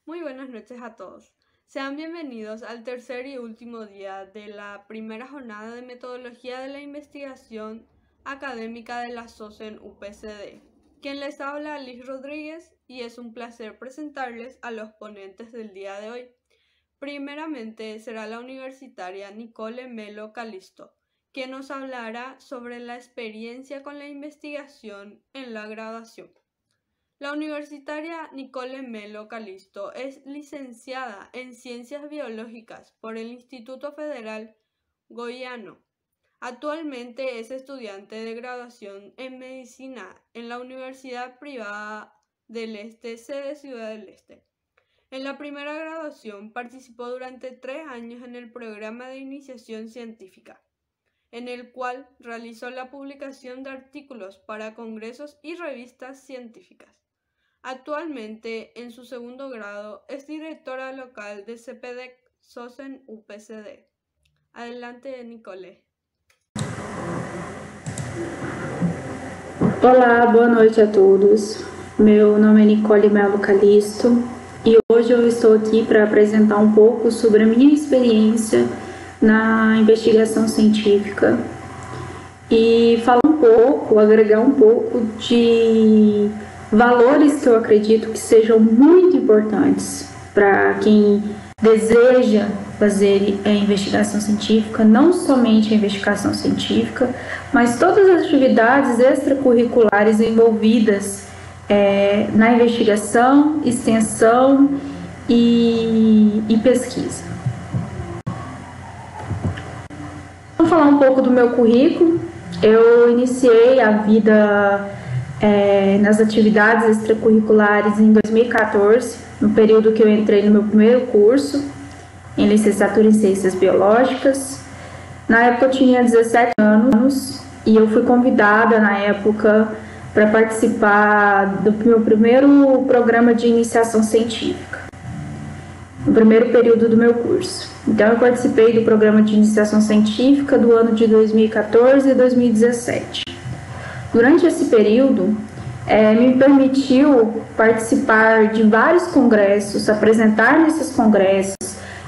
Muy buenas noches a todos. Sean bienvenidos al tercer y último día de la primera jornada de metodología de la investigación académica de la SOCEN UPCD. Quien les habla, Liz Rodríguez, y es un placer presentarles a los ponentes del día de hoy. Primeramente será la universitaria Nicole Melo Calisto, quien nos hablará sobre la experiencia con la investigación en la graduación. La universitaria Nicole Melo Calisto es licenciada en Ciencias Biológicas por el Instituto Federal Goiano. Actualmente es estudiante de graduación en Medicina en la Universidad Privada del Este, sede Ciudad del Este. En la primera graduación participó durante 3 años en el programa de iniciación científica, en el cual realizó la publicación de artículos para congresos y revistas científicas. Actualmente, en su segundo grado, es directora local de CPDEC SOCEN UPCD. Adelante, Nicole. Olá, boa noite a todos. Meu nome é Nicole Melo Calisto e hoje eu estou aqui para apresentar um pouco sobre a minha experiência na investigação científica e falar um pouco, agregar um pouco de valores que eu acredito que sejam muito importantes para quem deseja fazer a investigação científica, não somente a investigação científica, mas todas as atividades extracurriculares envolvidas na investigação, extensão e pesquisa. Vamos falar um pouco do meu currículo. Eu iniciei a vida nas atividades extracurriculares em 2014, no período que eu entrei no meu primeiro curso, em licenciatura em Ciências Biológicas. Na época eu tinha 17 anos e eu fui convidada na época para participar do meu primeiro programa de iniciação científica, no primeiro período do meu curso. Então eu participei do programa de iniciação científica do ano de 2014 e 2017. Durante esse período, me permitiu participar de vários congressos, apresentar nesses congressos.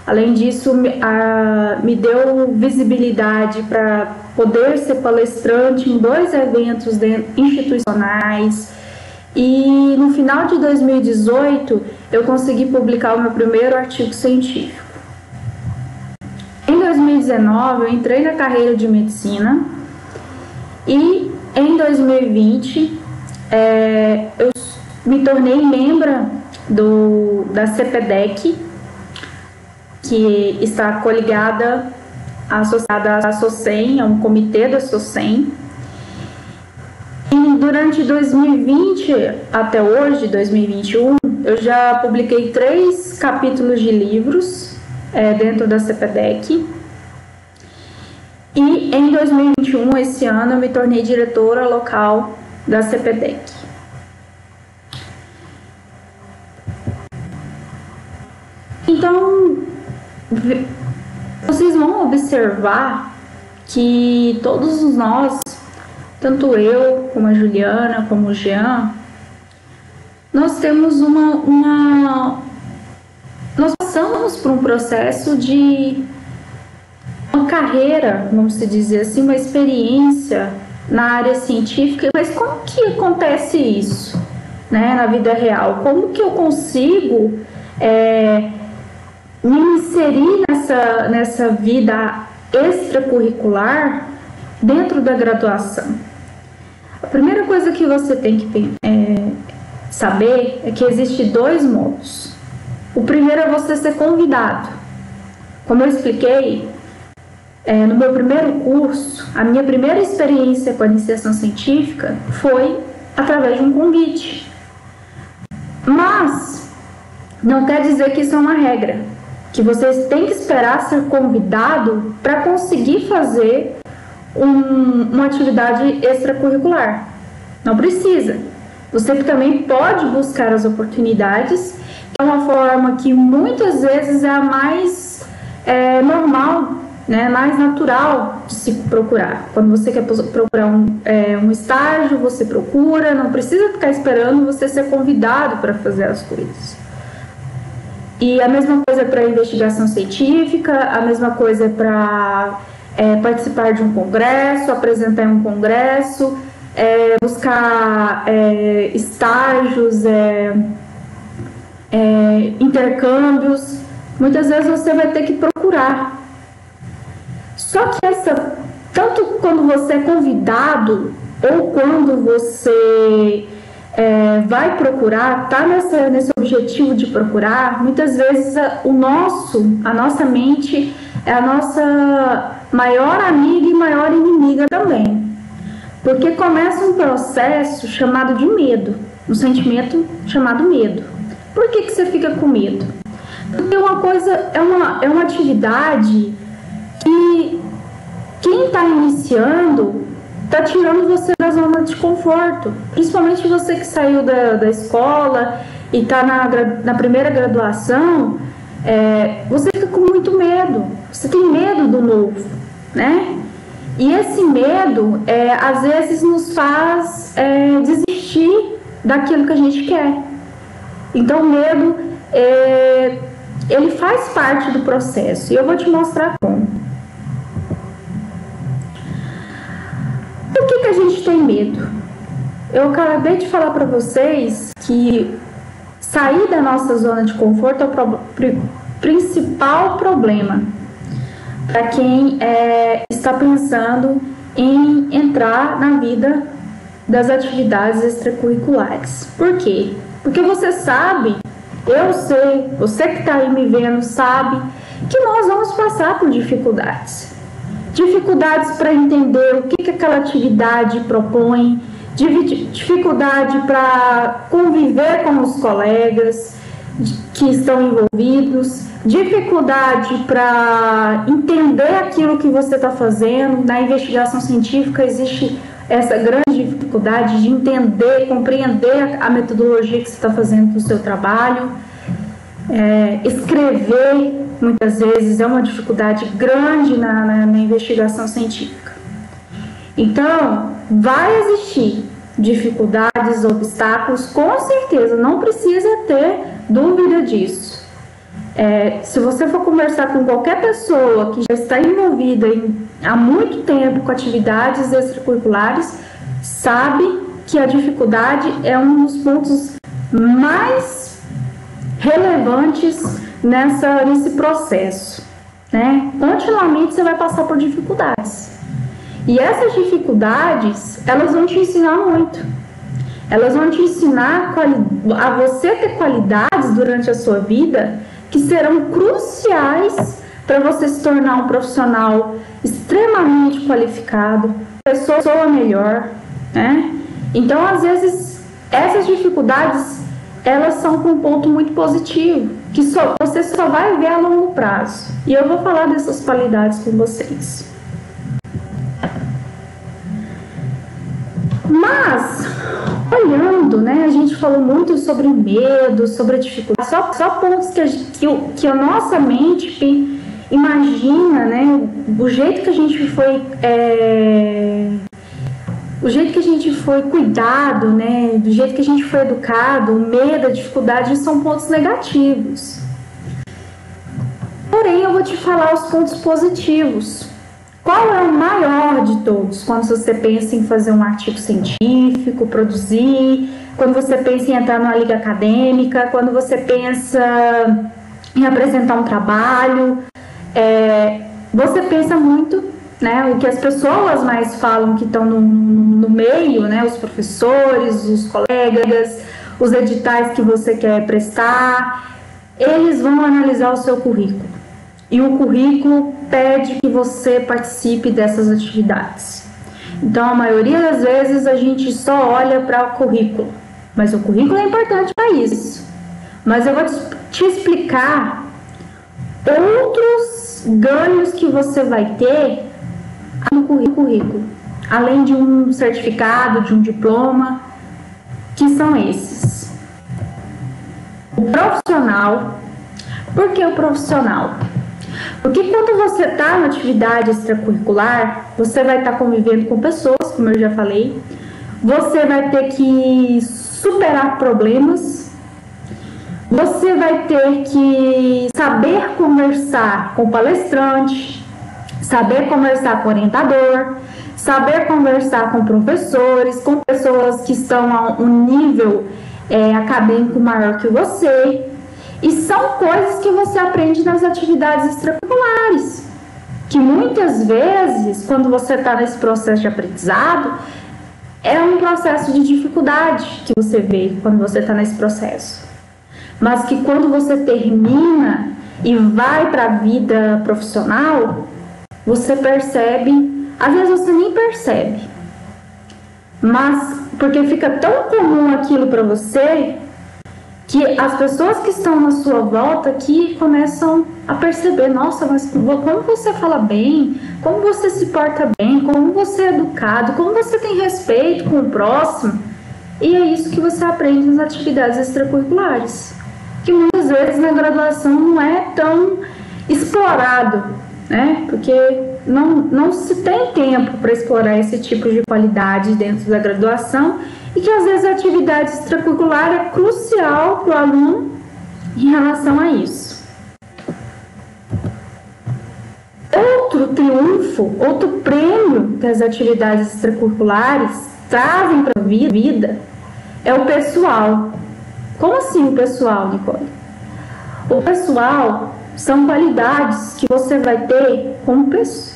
Além disso, me deu visibilidade para poder ser palestrante em 2 eventos institucionais. E no final de 2018, eu consegui publicar o meu primeiro artigo científico. Em 2019, eu entrei na carreira de medicina e em 2020, eu me tornei membro da CPDEC, que está coligada, associada à SOCEN, a um comitê da SOCEN. E durante 2020 até hoje, 2021, eu já publiquei 3 capítulos de livros dentro da CPDEC. E em 2021, esse ano, eu me tornei diretora local da CPDEC. Então, vocês vão observar que todos nós, tanto eu, como a Juliana, como o Jean, nós temos nós passamos por um processo de uma carreira, vamos dizer assim, uma experiência na área científica. Mas como que acontece isso, né, na vida real? Como que eu consigo me inserir nessa vida extracurricular dentro da graduação? A primeira coisa que você tem que saber é que existem 2 modos. O primeiro é você ser convidado. Como eu expliquei, no meu primeiro curso, a minha primeira experiência com a iniciação científica foi através de um convite. Mas não quer dizer que isso é uma regra, que vocês têm que esperar ser convidado para conseguir fazer uma atividade extracurricular. Não precisa. Você também pode buscar as oportunidades, que é uma forma que muitas vezes é a mais normal, né, mais natural de se procurar. Quando você quer procurar um estágio, você procura, não precisa ficar esperando você ser convidado para fazer as coisas. E a mesma coisa para investigação científica, a mesma coisa para participar de um congresso, apresentar em um congresso, buscar estágios, intercâmbios. Muitas vezes você vai ter que procurar. Só que tanto quando você é convidado ou quando você vai procurar, tá nesse objetivo de procurar, muitas vezes a nossa mente é a nossa maior amiga e maior inimiga também. Porque começa um processo chamado de medo, um sentimento chamado medo. Por que você fica com medo? Porque uma coisa é uma atividade que quem está iniciando está tirando você da zona de conforto. Principalmente você que saiu da escola e está na primeira graduação, você fica com muito medo. Você tem medo do novo, né? E esse medo, às vezes, nos faz desistir daquilo que a gente quer. Então, o medo, ele faz parte do processo. E eu vou te mostrar como. Por que a gente tem medo? Eu acabei de falar para vocês que sair da nossa zona de conforto é o principal problema para quem está pensando em entrar na vida das atividades extracurriculares. Por quê? Porque você sabe, eu sei, você que está aí me vendo sabe que nós vamos passar por dificuldades. Dificuldades para entender o que aquela atividade propõe, dificuldade para conviver com os colegas que estão envolvidos, dificuldade para entender aquilo que você está fazendo. Na investigação científica existe essa grande dificuldade de entender, compreender a metodologia que você está fazendo no seu trabalho. Escrever, muitas vezes, é uma dificuldade grande na investigação científica. Então, vai existir dificuldades, obstáculos, com certeza, não precisa ter dúvida disso. Se você for conversar com qualquer pessoa que já está envolvida há muito tempo com atividades extracurriculares, sabe que a dificuldade é um dos pontos mais relevantes nesse processo, né? Continuamente você vai passar por dificuldades. E essas dificuldades, elas vão te ensinar muito. Elas vão te ensinar a você ter qualidades durante a sua vida que serão cruciais para você se tornar um profissional extremamente qualificado, pessoa melhor, né? Então, às vezes, essas dificuldades, elas são com um ponto muito positivo, que você só vai ver a longo prazo. E eu vou falar dessas qualidades com vocês. Mas, olhando, né, a gente falou muito sobre medo, sobre dificuldade, só pontos que a nossa mente imagina, né, o jeito que a gente foi cuidado, né, do jeito que a gente foi educado, o medo, a dificuldade são pontos negativos. Porém, eu vou te falar os pontos positivos. Qual é o maior de todos? Quando você pensa em fazer um artigo científico, produzir, quando você pensa em entrar numa liga acadêmica, quando você pensa em apresentar um trabalho, você pensa muito, né, o que as pessoas mais falam que estão no meio, né, os professores, os colegas, os editais que você quer prestar, eles vão analisar o seu currículo. E o currículo pede que você participe dessas atividades. Então, a maioria das vezes a gente só olha para o currículo, mas o currículo é importante para isso. Mas eu vou te explicar outros ganhos que você vai ter no currículo, além de um certificado, de um diploma, que são esses. O profissional. Por que o profissional? Porque quando você está na atividade extracurricular, você vai estar convivendo com pessoas, como eu já falei, você vai ter que superar problemas, Você vai ter que saber conversar com o palestrante, saber conversar com o orientador, saber conversar com professores, com pessoas que estão a um nível acadêmico maior que você. E são coisas que você aprende nas atividades extracurriculares, que muitas vezes, quando você está nesse processo de aprendizado, é um processo de dificuldade que você vê quando você está nesse processo. Mas que quando você termina e vai para a vida profissional, você percebe, às vezes você nem percebe, mas porque fica tão comum aquilo para você, que as pessoas que estão na sua volta que começam a perceber, nossa, mas como você fala bem, como você se porta bem, como você é educado, como você tem respeito com o próximo. E é isso que você aprende nas atividades extracurriculares, que muitas vezes na graduação não é tão explorado, né? Porque não se tem tempo para explorar esse tipo de qualidade dentro da graduação, e que às vezes a atividade extracurricular é crucial para o aluno em relação a isso. Outro triunfo, outro prêmio que as atividades extracurriculares trazem para a vida é o pessoal. Como assim o pessoal, Nicole? O pessoal são qualidades que você vai ter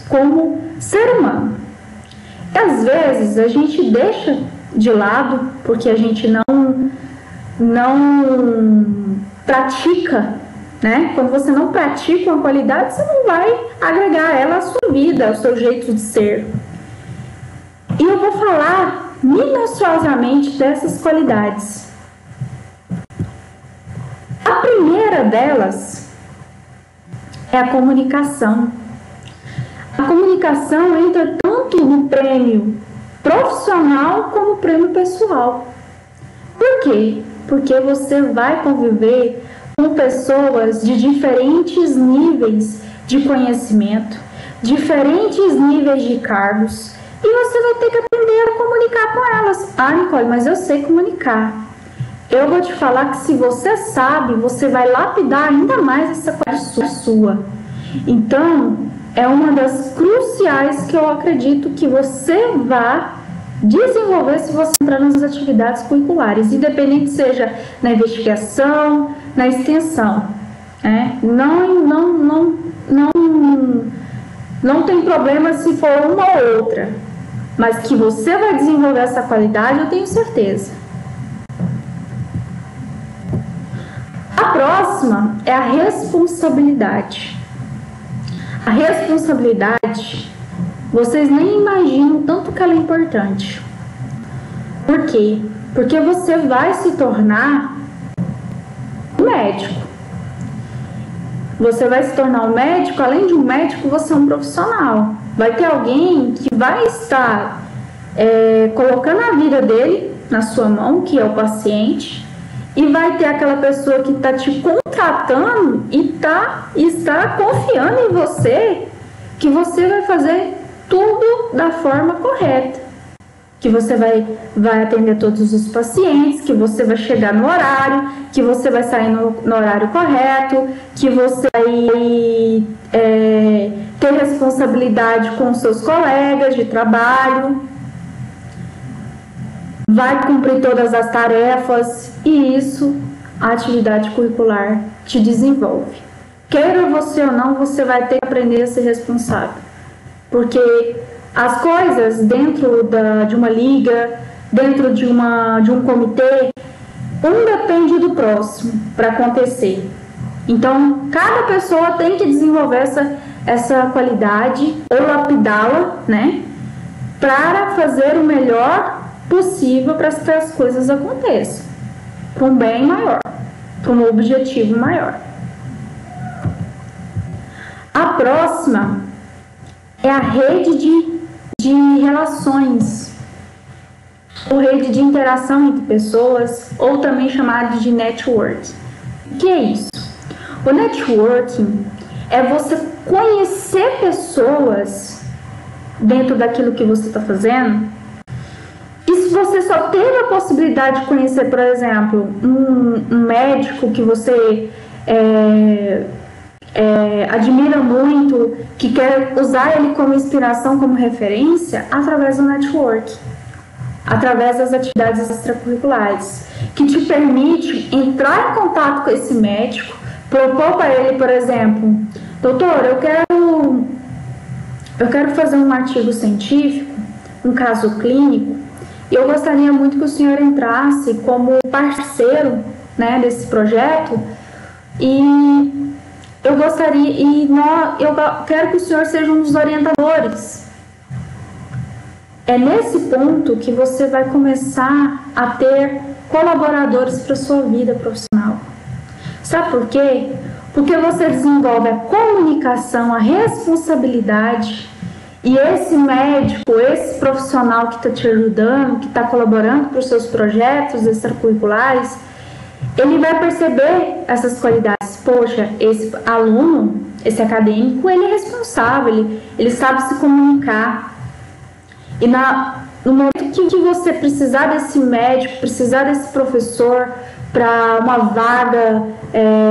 como ser humano. E às vezes a gente deixa de lado porque a gente não pratica, né? Quando você não pratica uma qualidade, você não vai agregar ela à sua vida, ao seu jeito de ser. E eu vou falar minuciosamente dessas qualidades. A primeira delas é a comunicação. A comunicação entra tanto no prêmio profissional como prêmio pessoal. Por quê? Porque você vai conviver com pessoas de diferentes níveis de conhecimento, diferentes níveis de cargos, e você vai ter que aprender a comunicar com elas. Ah, Nicole, mas eu sei comunicar. Eu vou te falar que se você sabe, você vai lapidar ainda mais essa qualidade sua. Então, é uma das cruciais que eu acredito que você vai desenvolver se você entrar nas atividades curriculares, independente seja na investigação, na extensão. Não tem problema se for uma ou outra, mas que você vai desenvolver essa qualidade, eu tenho certeza. A próxima é a responsabilidade. A responsabilidade, vocês nem imaginam tanto que ela é importante. Por quê? Porque você vai se tornar um médico. Você vai se tornar um médico, além de um médico, você é um profissional. Vai ter alguém que vai estar colocando a vida dele na sua mão, que é o paciente, e vai ter aquela pessoa que está te contratando e está confiando em você, que você vai fazer tudo da forma correta, que você vai atender todos os pacientes, que você vai chegar no horário, que você vai sair no horário correto, que você vai ter responsabilidade com os seus colegas de trabalho, vai cumprir todas as tarefas, e isso a atividade curricular te desenvolve. Queira você ou não, você vai ter que aprender a ser responsável, porque as coisas dentro de uma liga, dentro de um comitê, um depende do próximo para acontecer. Então, cada pessoa tem que desenvolver essa qualidade ou lapidá-la, né, para fazer o melhor possível para que as coisas aconteçam, para um bem maior, para um objetivo maior. A próxima é a rede de relações, ou rede de interação entre pessoas, ou também chamado de networking. O que é isso? O networking é você conhecer pessoas dentro daquilo que você está fazendo. Isso você só teve a possibilidade de conhecer, por exemplo, um médico que você admira muito, que quer usar ele como inspiração, como referência, através do network, através das atividades extracurriculares, que te permite entrar em contato com esse médico, propor para ele, por exemplo, doutor, eu quero fazer um artigo científico, um caso clínico, e eu gostaria muito que o senhor entrasse como parceiro, né, desse projeto, e eu quero que o senhor seja um dos orientadores. É nesse ponto que você vai começar a ter colaboradores para a sua vida profissional. Sabe por quê? Porque você desenvolve a comunicação, a responsabilidade, e esse médico, esse profissional que está te ajudando, que está colaborando para os seus projetos extracurriculares, ele vai perceber essas qualidades. Poxa, esse aluno, esse acadêmico, ele é responsável, ele sabe se comunicar. E no momento que você precisar desse médico, precisar desse professor para uma vaga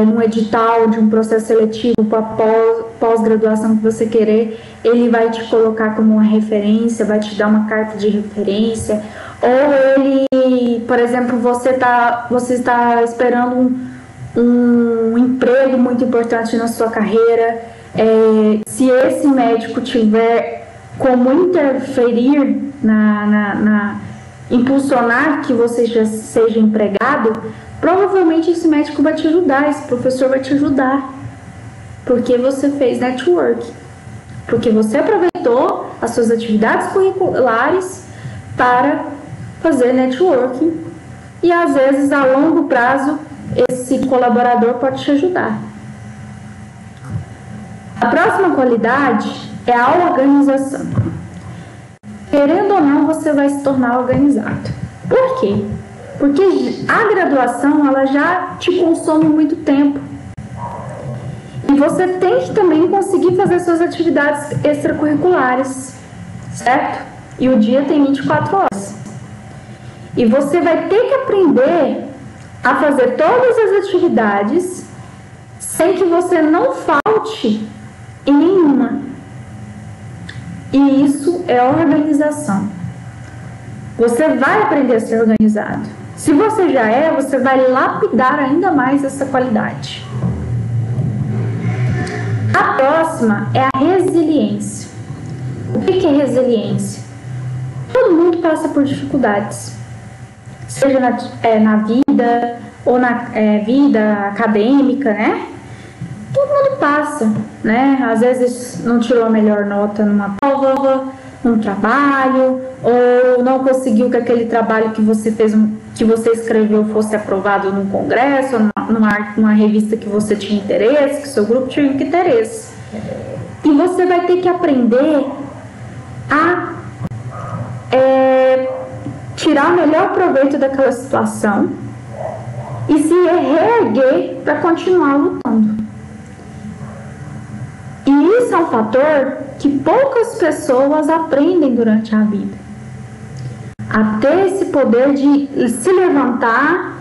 num edital de um processo seletivo para pós-graduação que você querer, ele vai te colocar como uma referência, vai te dar uma carta de referência. Ou ele, por exemplo, você está esperando um emprego muito importante na sua carreira, se esse médico tiver como interferir impulsionar que você já seja empregado, provavelmente esse médico vai te ajudar, esse professor vai te ajudar, porque você fez network, porque você aproveitou as suas atividades curriculares para fazer networking, e às vezes a longo prazo esse colaborador pode te ajudar. A próxima qualidade é a organização. Querendo ou não, você vai se tornar organizado. Por quê? Porque a graduação, ela já te consome muito tempo. E você tem que também conseguir fazer suas atividades extracurriculares, certo? E o dia tem 24 horas. E você vai ter que aprender a fazer todas as atividades sem que você não falte em nenhuma. E isso é organização. Você vai aprender a ser organizado. Se você já é, você vai lapidar ainda mais essa qualidade. A próxima é a resiliência. O que é resiliência? Todo mundo passa por dificuldades, seja na vida ou na vida acadêmica, né? Todo mundo passa, né? Às vezes não tirou a melhor nota numa prova, num trabalho, ou não conseguiu que aquele trabalho que você fez, que você escreveu, fosse aprovado num congresso, numa revista que você tinha interesse, que seu grupo tinha interesse. E você vai ter que aprender a tirar o melhor proveito daquela situação e se reerguer para continuar lutando. E isso é um fator que poucas pessoas aprendem durante a vida. A ter esse poder de se levantar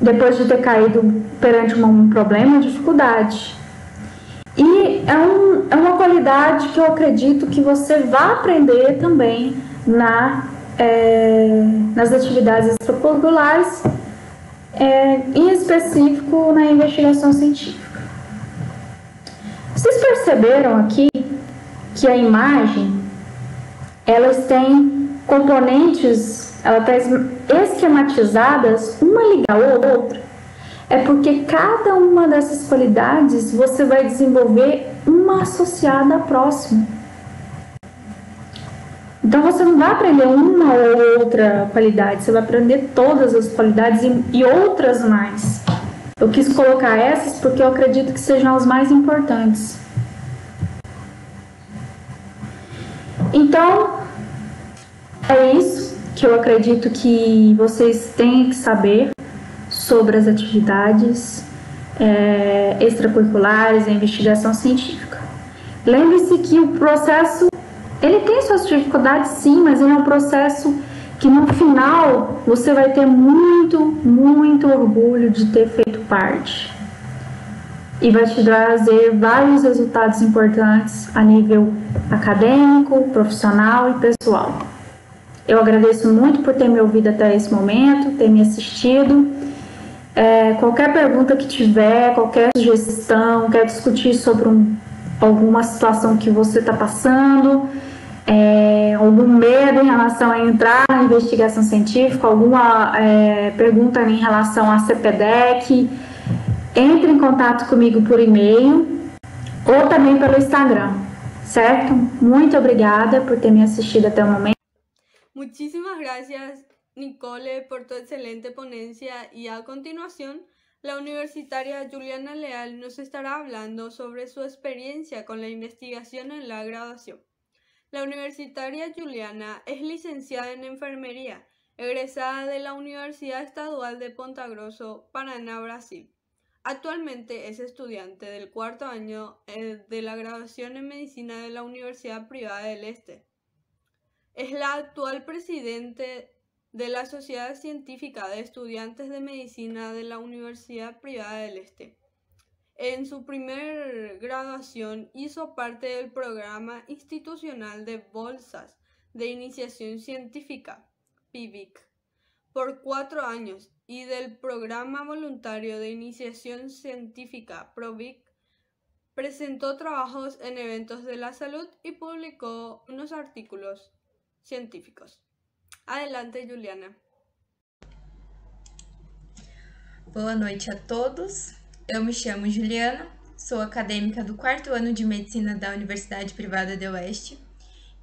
depois de ter caído perante um problema, uma dificuldade. E é uma qualidade que eu acredito que você vai aprender também nas atividades extracurriculares, em específico na investigação científica. Vocês perceberam aqui que a imagem, elas têm componentes, elas estão esquematizadas, uma liga a outra? É porque cada uma dessas qualidades você vai desenvolver uma associada à próxima. Então você não vai aprender uma ou outra qualidade, você vai aprender todas as qualidades e outras mais. Eu quis colocar essas porque eu acredito que sejam as mais importantes. Então, é isso que eu acredito que vocês têm que saber sobre as atividades extracurriculares e investigação científica. Lembre-se que o processo, ele tem suas dificuldades sim, mas ele é um processo que no final você vai ter muito, muito orgulho de ter feito parte. E vai te trazer vários resultados importantes a nível acadêmico, profissional e pessoal. Eu agradeço muito por ter me ouvido até esse momento, ter me assistido. Qualquer pergunta que tiver, qualquer sugestão, quer discutir sobre alguma situação que você está passando, algum medo em relação a entrar na investigação científica, alguma pergunta em relação à CPDEC, entre em contato comigo por e-mail ou também pelo Instagram, certo? Muito obrigada por ter me assistido até o momento. Muchísimas gracias, Nicole, por tu excelente ponencia, y a continuación, la universitaria Juliana Leal nos estará hablando sobre su experiencia con la investigación en la graduación. La universitaria Juliana es licenciada en enfermería, egresada de la Universidad Estadual de Ponta Grosso, Paraná, Brasil. Actualmente es estudiante del cuarto año de la graduación en medicina de la Universidad Privada del Este. Es la actual presidente de la Sociedad Científica de Estudiantes de Medicina de la Universidad Privada del Este. En su primer graduación hizo parte del programa institucional de bolsas de iniciación científica, PIVIC, por 4 años y del programa voluntario de iniciación científica, PROVIC. Presentó trabajos en eventos de la salud y publicó unos artículos científicos. Adelante, Juliana. Boa noite a todos. Eu me chamo Juliana, sou acadêmica do quarto ano de Medicina da Universidade Privada do Oeste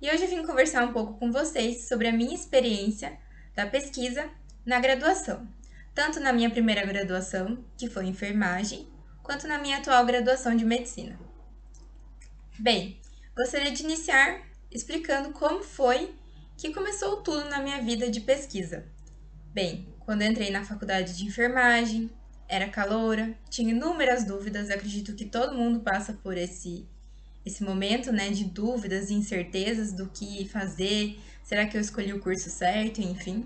e hoje eu vim conversar um pouco com vocês sobre a minha experiência da pesquisa na graduação, tanto na minha primeira graduação, que foi enfermagem, quanto na minha atual graduação de Medicina. Bem, gostaria de iniciar explicando como foi que começou tudo na minha vida de pesquisa. Bem, quando eu entrei na faculdade de enfermagem, era caloura, tinha inúmeras dúvidas, acredito que todo mundo passa por esse momento, né, de dúvidas e incertezas do que fazer, será que eu escolhi o curso certo, enfim.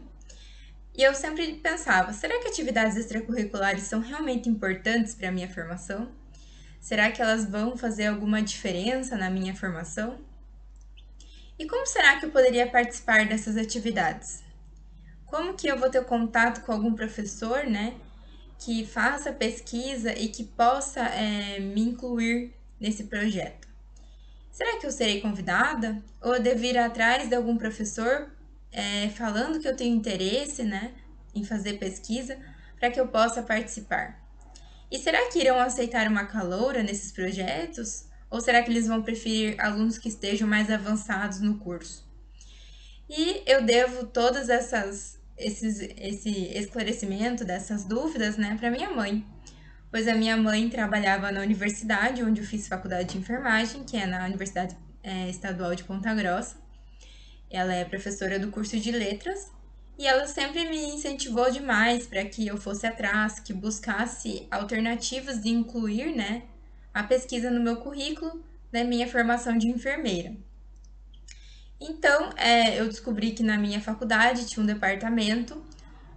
E eu sempre pensava, será que atividades extracurriculares são realmente importantes para a minha formação? Será que elas vão fazer alguma diferença na minha formação? E como será que eu poderia participar dessas atividades? Como que eu vou ter contato com algum professor, né, que faça pesquisa e que possa me incluir nesse projeto? Será que eu serei convidada? Ou eu devo ir atrás de algum professor falando que eu tenho interesse, né, em fazer pesquisa para que eu possa participar? E será que irão aceitar uma caloura nesses projetos? Ou será que eles vão preferir alunos que estejam mais avançados no curso? E eu devo todas esse esclarecimento dessas dúvidas, né, para minha mãe, pois a minha mãe trabalhava na universidade onde eu fiz faculdade de enfermagem, que é na Universidade Estadual de Ponta Grossa. Ela é professora do curso de letras e ela sempre me incentivou demais para que eu fosse atrás, que buscasse alternativas de incluir, né, a pesquisa no meu currículo da minha formação de enfermeira. Então, eu descobri que na minha faculdade tinha um departamento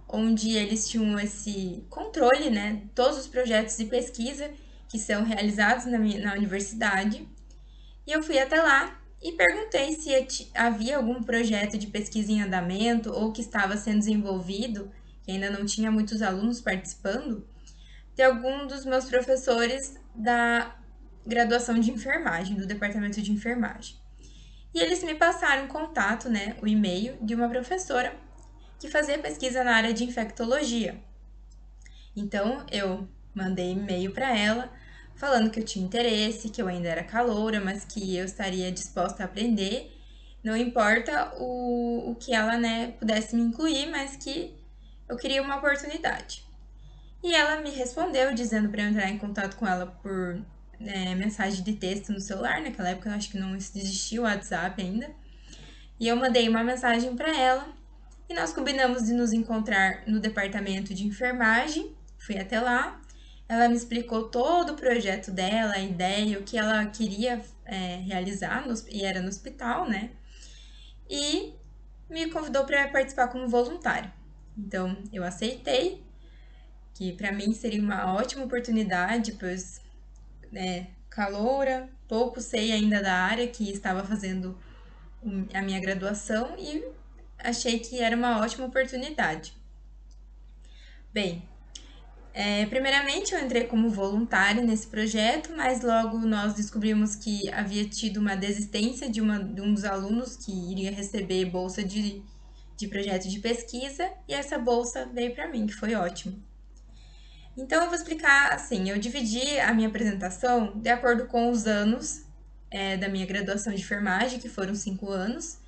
onde eles tinham esse controle, né, de todos os projetos de pesquisa que são realizados na universidade. E eu fui até lá e perguntei se havia algum projeto de pesquisa em andamento ou que estava sendo desenvolvido, que ainda não tinha muitos alunos participando, de algum dos meus professores da graduação de enfermagem, do departamento de enfermagem. E eles me passaram contato, né, o e-mail de uma professora que fazia pesquisa na área de infectologia. Então, eu mandei e-mail para ela, falando que eu tinha interesse, que eu ainda era caloura, mas que eu estaria disposta a aprender, não importa o que ela, né, pudesse me incluir, mas que eu queria uma oportunidade. E ela me respondeu dizendo para eu entrar em contato com ela por mensagem de texto no celular. Naquela época eu acho que não existia o WhatsApp ainda. E eu mandei uma mensagem para ela e nós combinamos de nos encontrar no departamento de enfermagem. Fui até lá, ela me explicou todo o projeto dela, a ideia, o que ela queria realizar, e era no hospital, né? E me convidou para participar como voluntário. Então, eu aceitei, que para mim seria uma ótima oportunidade, pois caloura, pouco sei ainda da área que estava fazendo a minha graduação e achei que era uma ótima oportunidade. Bem, primeiramente eu entrei como voluntária nesse projeto, mas logo nós descobrimos que havia tido uma desistência de um dos alunos que iria receber bolsa de projeto de pesquisa, e essa bolsa veio para mim, que foi ótimo. Então eu vou explicar assim, eu dividi a minha apresentação de acordo com os anos da minha graduação de enfermagem, que foram 5 anos,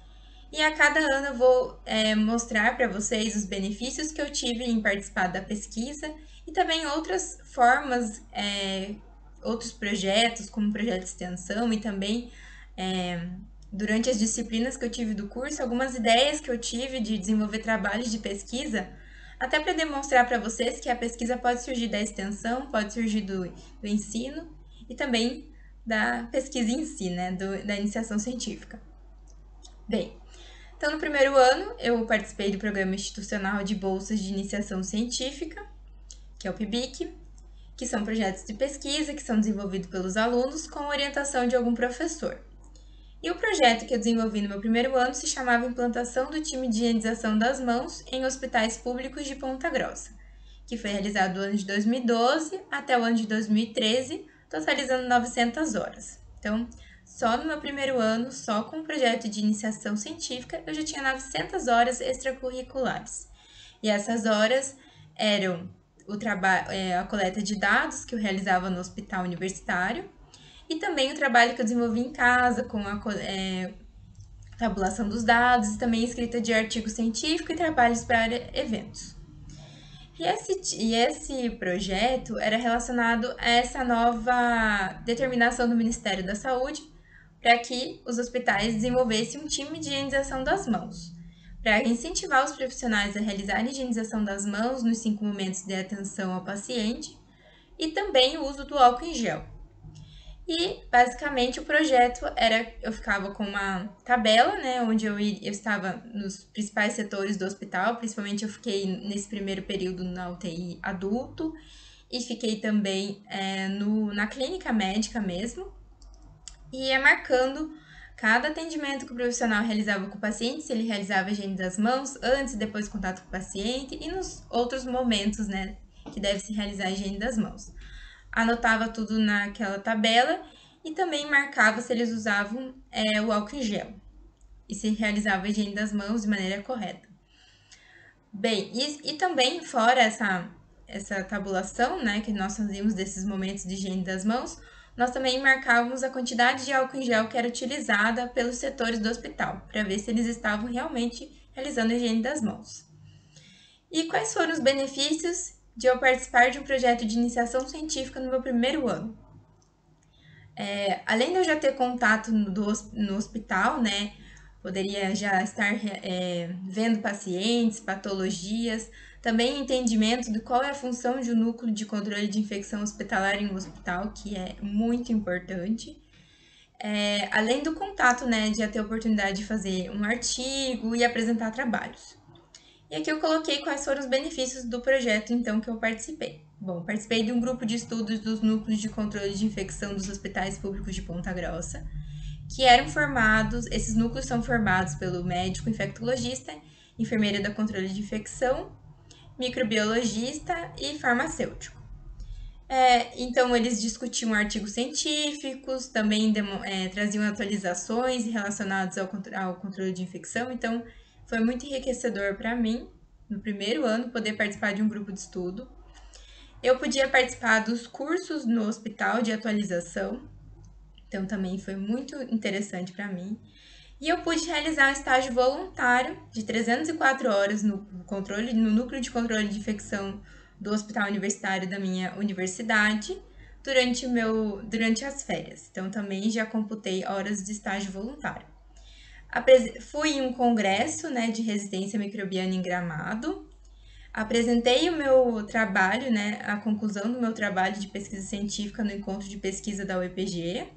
e a cada ano eu vou mostrar para vocês os benefícios que eu tive em participar da pesquisa e também outras formas, outros projetos, como projeto de extensão e também durante as disciplinas que eu tive do curso, algumas ideias que eu tive de desenvolver trabalhos de pesquisa, até para demonstrar para vocês que a pesquisa pode surgir da extensão, pode surgir do ensino e também da pesquisa em si, né, da iniciação científica. Bem, então no primeiro ano eu participei do Programa Institucional de Bolsas de Iniciação Científica, que é o PIBIC, que são projetos de pesquisa que são desenvolvidos pelos alunos com orientação de algum professor. E o projeto que eu desenvolvi no meu primeiro ano se chamava Implantação do Time de Higienização das Mãos em Hospitais Públicos de Ponta Grossa, que foi realizado do ano de 2012 até o ano de 2013, totalizando 900 horas. Então, só no meu primeiro ano, só com o projeto de iniciação científica, eu já tinha 900 horas extracurriculares. E essas horas eram a coleta de dados que eu realizava no hospital universitário, e também o trabalho que eu desenvolvi em casa, com a tabulação dos dados, e também escrita de artigo científico e trabalhos para eventos. E esse projeto era relacionado a essa nova determinação do Ministério da Saúde para que os hospitais desenvolvessem um time de higienização das mãos, para incentivar os profissionais a realizarem a higienização das mãos nos 5 momentos de atenção ao paciente e também o uso do álcool em gel. E, basicamente, o projeto era... Eu ficava com uma tabela, né, onde eu estava nos principais setores do hospital, principalmente eu fiquei nesse primeiro período na UTI adulto, e fiquei também na clínica médica mesmo, e ia marcando cada atendimento que o profissional realizava com o paciente, se ele realizava a higiene das mãos, antes e depois do contato com o paciente, e nos outros momentos, né, que deve se realizar a higiene das mãos. Anotava tudo naquela tabela e também marcava se eles usavam o álcool em gel e se realizava a higiene das mãos de maneira correta. Bem, e também fora essa tabulação, né, que nós fazíamos desses momentos de higiene das mãos, nós também marcávamos a quantidade de álcool em gel que era utilizada pelos setores do hospital, para ver se eles estavam realmente realizando a higiene das mãos. E quais foram os benefícios de eu participar de um projeto de iniciação científica no meu primeiro ano? Além de eu já ter contato no hospital, né, poderia já estar vendo pacientes, patologias, também entendimento de qual é a função de um núcleo de controle de infecção hospitalar em um hospital, que é muito importante. Além do contato, né, de já ter a oportunidade de fazer um artigo e apresentar trabalhos. E aqui eu coloquei quais foram os benefícios do projeto, então, que eu participei. Bom, participei de um grupo de estudos dos núcleos de controle de infecção dos hospitais públicos de Ponta Grossa, que eram formados, esses núcleos são formados pelo médico infectologista, enfermeira da controle de infecção, microbiologista e farmacêutico. Então, eles discutiam artigos científicos, também traziam atualizações relacionadas ao controle de infecção, então foi muito enriquecedor para mim, no primeiro ano, poder participar de um grupo de estudo. Eu podia participar dos cursos no hospital de atualização, então também foi muito interessante para mim. E eu pude realizar um estágio voluntário de 304 horas no núcleo de controle de infecção do Hospital Universitário da minha universidade durante as férias. Então também já computei horas de estágio voluntário. Fui em um congresso, né, de resistência microbiana em Gramado. Apresentei o meu trabalho, né, a conclusão do meu trabalho de pesquisa científica no encontro de pesquisa da UEPG.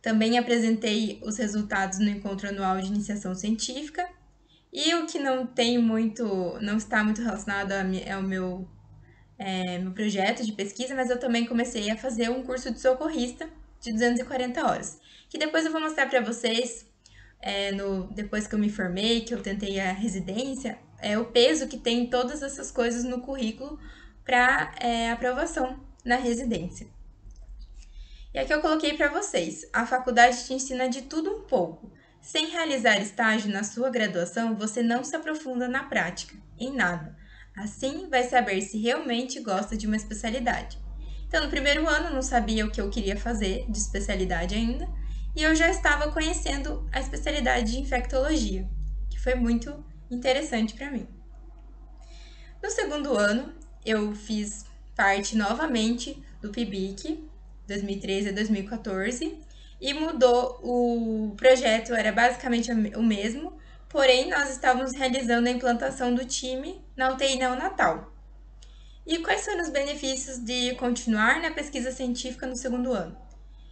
Também apresentei os resultados no encontro anual de iniciação científica E o que não está muito relacionado ao meu projeto de pesquisa, mas eu também comecei a fazer um curso de socorrista de 240 horas, que depois eu vou mostrar para vocês, depois que eu me formei, que eu tentei a residência, o peso que tem todas essas coisas no currículo para aprovação na residência. E aqui eu coloquei para vocês, a faculdade te ensina de tudo um pouco. Sem realizar estágio na sua graduação, você não se aprofunda na prática, em nada. Assim, vai saber se realmente gosta de uma especialidade. Então, no primeiro ano, eu não sabia o que eu queria fazer de especialidade ainda, e eu já estava conhecendo a especialidade de infectologia, que foi muito interessante para mim. No segundo ano, eu fiz parte novamente do PIBIC, 2013 a 2014, e mudou. O projeto era basicamente o mesmo, porém nós estávamos realizando a implantação do time na UTI neonatal. E quais foram os benefícios de continuar na pesquisa científica no segundo ano?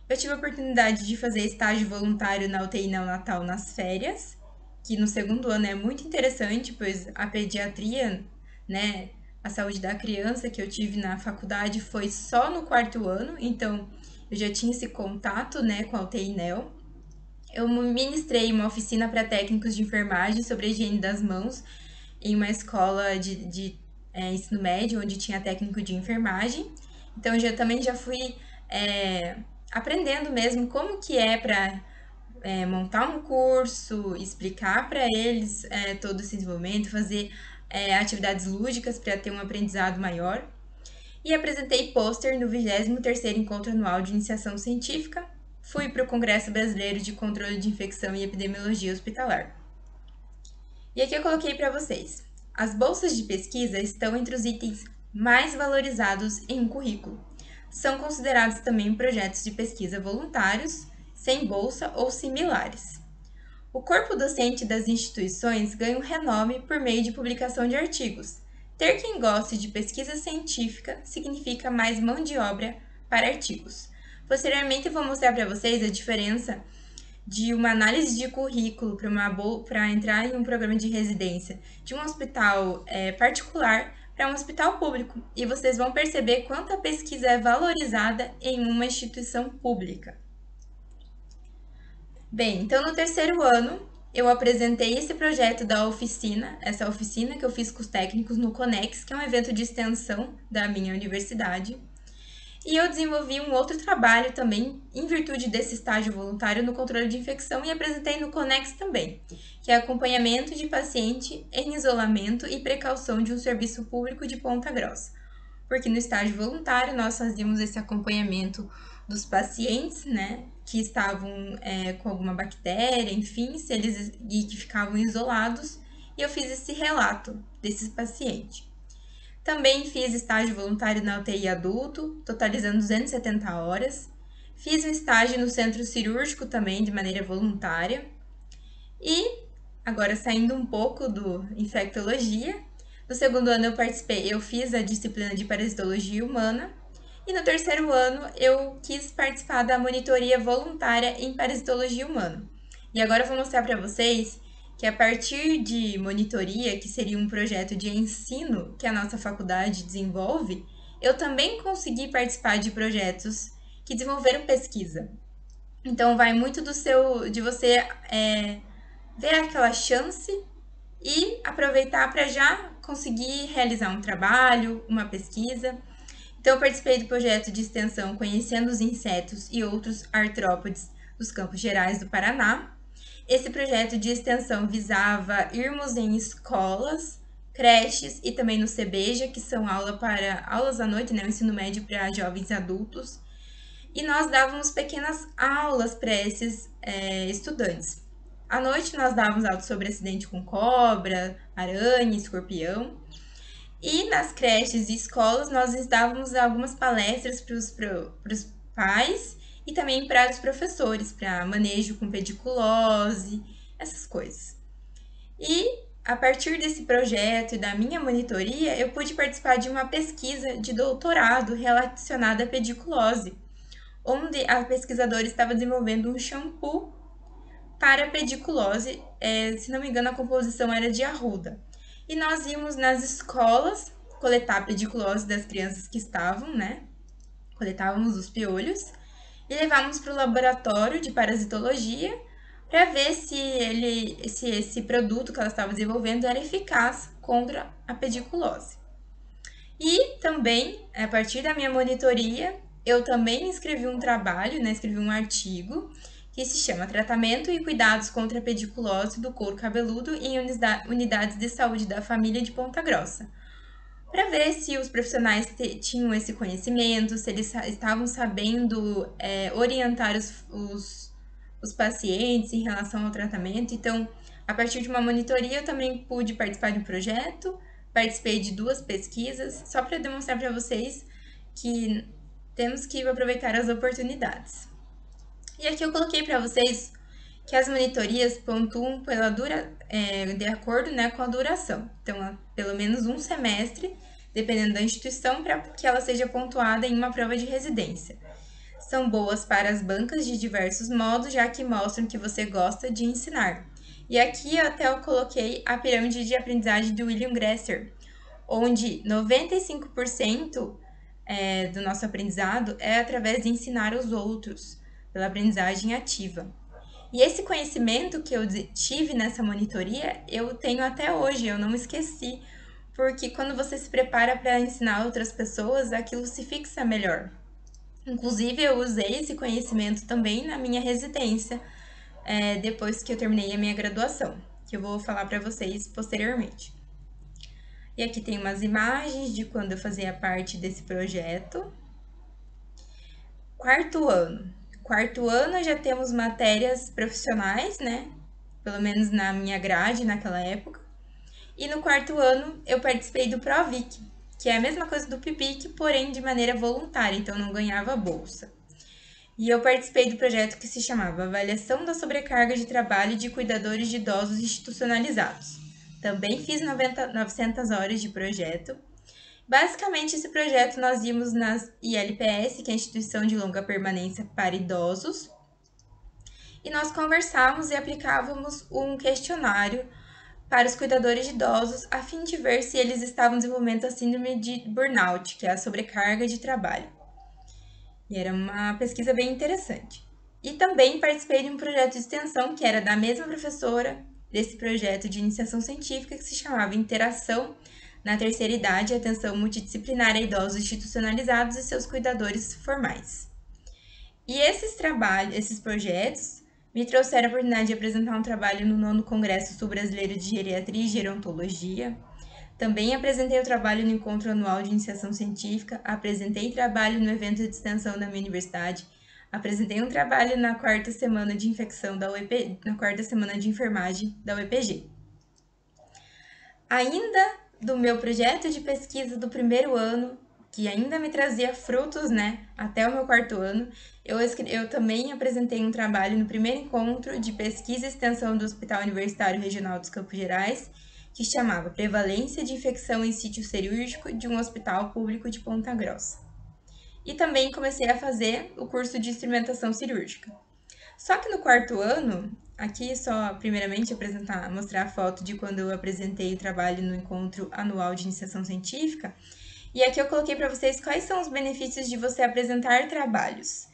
Eu tive a oportunidade de fazer estágio voluntário na UTI neonatal nas férias, que no segundo ano é muito interessante, pois a pediatria, né, a saúde da criança que eu tive na faculdade foi só no quarto ano, então eu já tinha esse contato, né, com a UTI neo. Eu ministrei uma oficina para técnicos de enfermagem sobre a higiene das mãos em uma escola de ensino médio, onde tinha técnico de enfermagem. Então, eu também já fui aprendendo mesmo como que é para montar um curso, explicar para eles todo esse desenvolvimento, fazer atividades lúdicas para ter um aprendizado maior. E apresentei pôster no 23º Encontro Anual de Iniciação Científica. Fui para o Congresso Brasileiro de Controle de Infecção e Epidemiologia Hospitalar. E aqui eu coloquei para vocês. As bolsas de pesquisa estão entre os itens mais valorizados em um currículo. São considerados também projetos de pesquisa voluntários, sem bolsa ou similares. O corpo docente das instituições ganha um renome por meio de publicação de artigos. Ter quem goste de pesquisa científica significa mais mão de obra para artigos. Posteriormente, eu vou mostrar para vocês a diferença de uma análise de currículo para entrar em um programa de residência de um hospital particular para um hospital público. E vocês vão perceber quanto a pesquisa é valorizada em uma instituição pública. Bem, então no terceiro ano eu apresentei esse projeto da oficina, essa oficina que eu fiz com os técnicos no Conex, que é um evento de extensão da minha universidade. E eu desenvolvi um outro trabalho também, em virtude desse estágio voluntário no controle de infecção, e apresentei no Conex também, que é acompanhamento de paciente em isolamento e precaução de um serviço público de Ponta Grossa. Porque no estágio voluntário nós fazíamos esse acompanhamento dos pacientes, né, que estavam com alguma bactéria, enfim, e que ficavam isolados, e eu fiz esse relato desses pacientes. Também fiz estágio voluntário na UTI adulto, totalizando 270 horas. Fiz um estágio no centro cirúrgico também, de maneira voluntária. E, agora saindo um pouco do infectologia, no segundo ano eu fiz a disciplina de parasitologia humana. E no terceiro ano eu quis participar da monitoria voluntária em parasitologia humana. E agora eu vou mostrar para vocês que a partir de monitoria, que seria um projeto de ensino que a nossa faculdade desenvolve, eu também consegui participar de projetos que desenvolveram pesquisa. Então vai muito de você ver aquela chance e aproveitar para já conseguir realizar um trabalho, uma pesquisa. Então eu participei do projeto de extensão Conhecendo os Insetos e Outros Artrópodes dos Campos Gerais do Paraná. Esse projeto de extensão visava irmos em escolas, creches e também no CBEJA, que são aulas à noite, né, o ensino médio para jovens e adultos. E nós dávamos pequenas aulas para esses estudantes. À noite nós dávamos aulas sobre acidente com cobra, aranha, escorpião. E nas creches e escolas nós dávamos algumas palestras para os pais e também para os professores, para manejo com pediculose, essas coisas. E a partir desse projeto e da minha monitoria, eu pude participar de uma pesquisa de doutorado relacionada à pediculose, onde a pesquisadora estava desenvolvendo um shampoo para a pediculose, se não me engano, a composição era de arruda. E nós íamos nas escolas coletar a pediculose das crianças que estavam, né? Coletávamos os piolhos e levávamos para o laboratório de parasitologia para ver se esse produto que ela estava desenvolvendo era eficaz contra a pediculose. E também, a partir da minha monitoria, eu também escrevi um trabalho, né, escrevi um artigo que se chama Tratamento e Cuidados contra a Pediculose do Couro Cabeludo em Unidades de Saúde da Família de Ponta Grossa, para ver se os profissionais tinham esse conhecimento, se eles estavam sabendo orientar os pacientes em relação ao tratamento. Então, a partir de uma monitoria, eu também pude participar de um projeto, participei de 2 pesquisas, só para demonstrar para vocês que temos que aproveitar as oportunidades. E aqui eu coloquei para vocês que as monitorias pontuam de acordo, né, com a duração. Então, pelo menos um semestre, dependendo da instituição, para que ela seja pontuada em uma prova de residência. São boas para as bancas de diversos modos, já que mostram que você gosta de ensinar. E aqui eu coloquei a pirâmide de aprendizagem do William Glasser, onde 95% do nosso aprendizado é através de ensinar aos outros, pela aprendizagem ativa. E esse conhecimento que eu tive nessa monitoria, eu tenho até hoje, eu não esqueci, porque quando você se prepara para ensinar outras pessoas, aquilo se fixa melhor. Inclusive, eu usei esse conhecimento também na minha residência, depois que eu terminei a minha graduação, que eu vou falar para vocês posteriormente. E aqui tem umas imagens de quando eu fazia parte desse projeto. Quarto ano já temos matérias profissionais, né? Pelo menos na minha grade naquela época. E no quarto ano eu participei do ProVic, que é a mesma coisa do PIBIC, porém de maneira voluntária, então não ganhava bolsa. E eu participei do projeto que se chamava Avaliação da Sobrecarga de Trabalho de Cuidadores de Idosos Institucionalizados. Também fiz 900 horas de projeto. Basicamente, esse projeto nós íamos nas ILPS, que é a Instituição de Longa Permanência para Idosos, e nós conversávamos e aplicávamos um questionário para os cuidadores de idosos, a fim de ver se eles estavam desenvolvendo a síndrome de burnout, que é a sobrecarga de trabalho. E era uma pesquisa bem interessante. E também participei de um projeto de extensão, que era da mesma professora desse projeto de iniciação científica, que se chamava Interação na Terceira Idade e Atenção Multidisciplinar a Idosos Institucionalizados e seus Cuidadores Formais. E esses projetos me trouxeram a oportunidade de apresentar um trabalho no 9º Congresso Sul-Brasileiro de Geriatria e Gerontologia. Também apresentei o trabalho no Encontro Anual de Iniciação Científica, apresentei trabalho no evento de extensão da minha universidade, apresentei um trabalho na 4ª semana de infecção da UEP, na 4ª semana de enfermagem da UEPG. Ainda do meu projeto de pesquisa do primeiro ano, que ainda me trazia frutos, né, até o meu 4º ano, eu também apresentei um trabalho no primeiro encontro de pesquisa e extensão do Hospital Universitário Regional dos Campos Gerais, que chamava Prevalência de Infecção em Sítio Cirúrgico de um Hospital Público de Ponta Grossa. E também comecei a fazer o curso de instrumentação cirúrgica. Só que no 4º ano, aqui só primeiramente mostrar a foto de quando eu apresentei o trabalho no Encontro Anual de Iniciação Científica, e aqui eu coloquei para vocês quais são os benefícios de você apresentar trabalhos.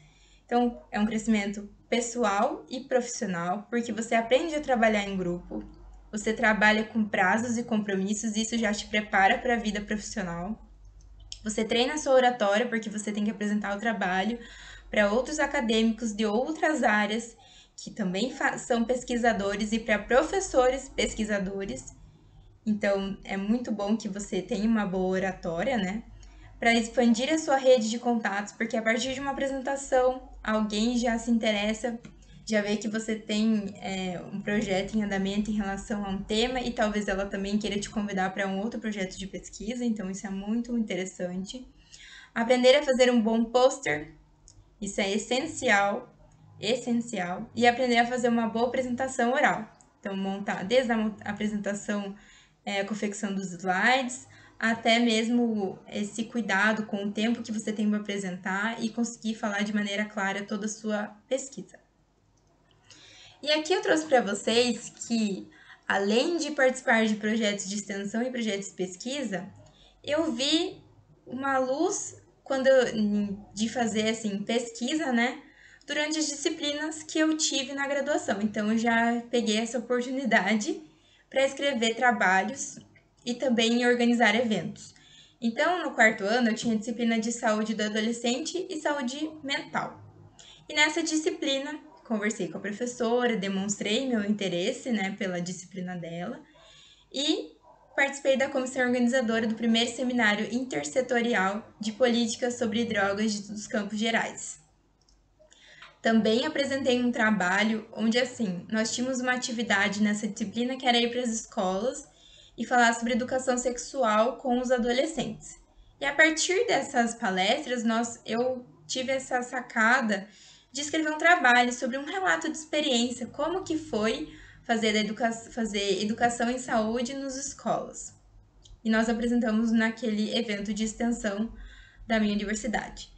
Então, é um crescimento pessoal e profissional, porque você aprende a trabalhar em grupo, você trabalha com prazos e compromissos, e isso já te prepara para a vida profissional. Você treina a sua oratória, porque você tem que apresentar o trabalho para outros acadêmicos de outras áreas, que também são pesquisadores, e para professores pesquisadores. Então, é muito bom que você tenha uma boa oratória, né? Para expandir a sua rede de contatos, porque a partir de uma apresentação, alguém já se interessa, já vê que você tem um projeto em andamento em relação a um tema, e talvez ela também queira te convidar para um outro projeto de pesquisa, então isso é muito interessante. Aprender a fazer um bom pôster, isso é essencial, e aprender a fazer uma boa apresentação oral. Então, montar desde a apresentação, a confecção dos slides, até mesmo esse cuidado com o tempo que você tem para apresentar e conseguir falar de maneira clara toda a sua pesquisa. E aqui eu trouxe para vocês que, além de participar de projetos de extensão e projetos de pesquisa, eu vi uma luz de fazer assim pesquisa, né? Durante as disciplinas que eu tive na graduação. Então eu já peguei essa oportunidade para escrever trabalhos e também organizar eventos. Então, no quarto ano, eu tinha disciplina de saúde do adolescente e saúde mental. E nessa disciplina, conversei com a professora, demonstrei meu interesse, né, pela disciplina dela e participei da comissão organizadora do primeiro seminário intersetorial de políticas sobre drogas dos Campos Gerais. Também apresentei um trabalho onde, assim, nós tínhamos uma atividade nessa disciplina que era ir para as escolas e falar sobre educação sexual com os adolescentes. E a partir dessas palestras, eu tive essa sacada de escrever um trabalho sobre um relato de experiência, como que foi fazer educação em saúde nas escolas. E nós apresentamos naquele evento de extensão da minha universidade.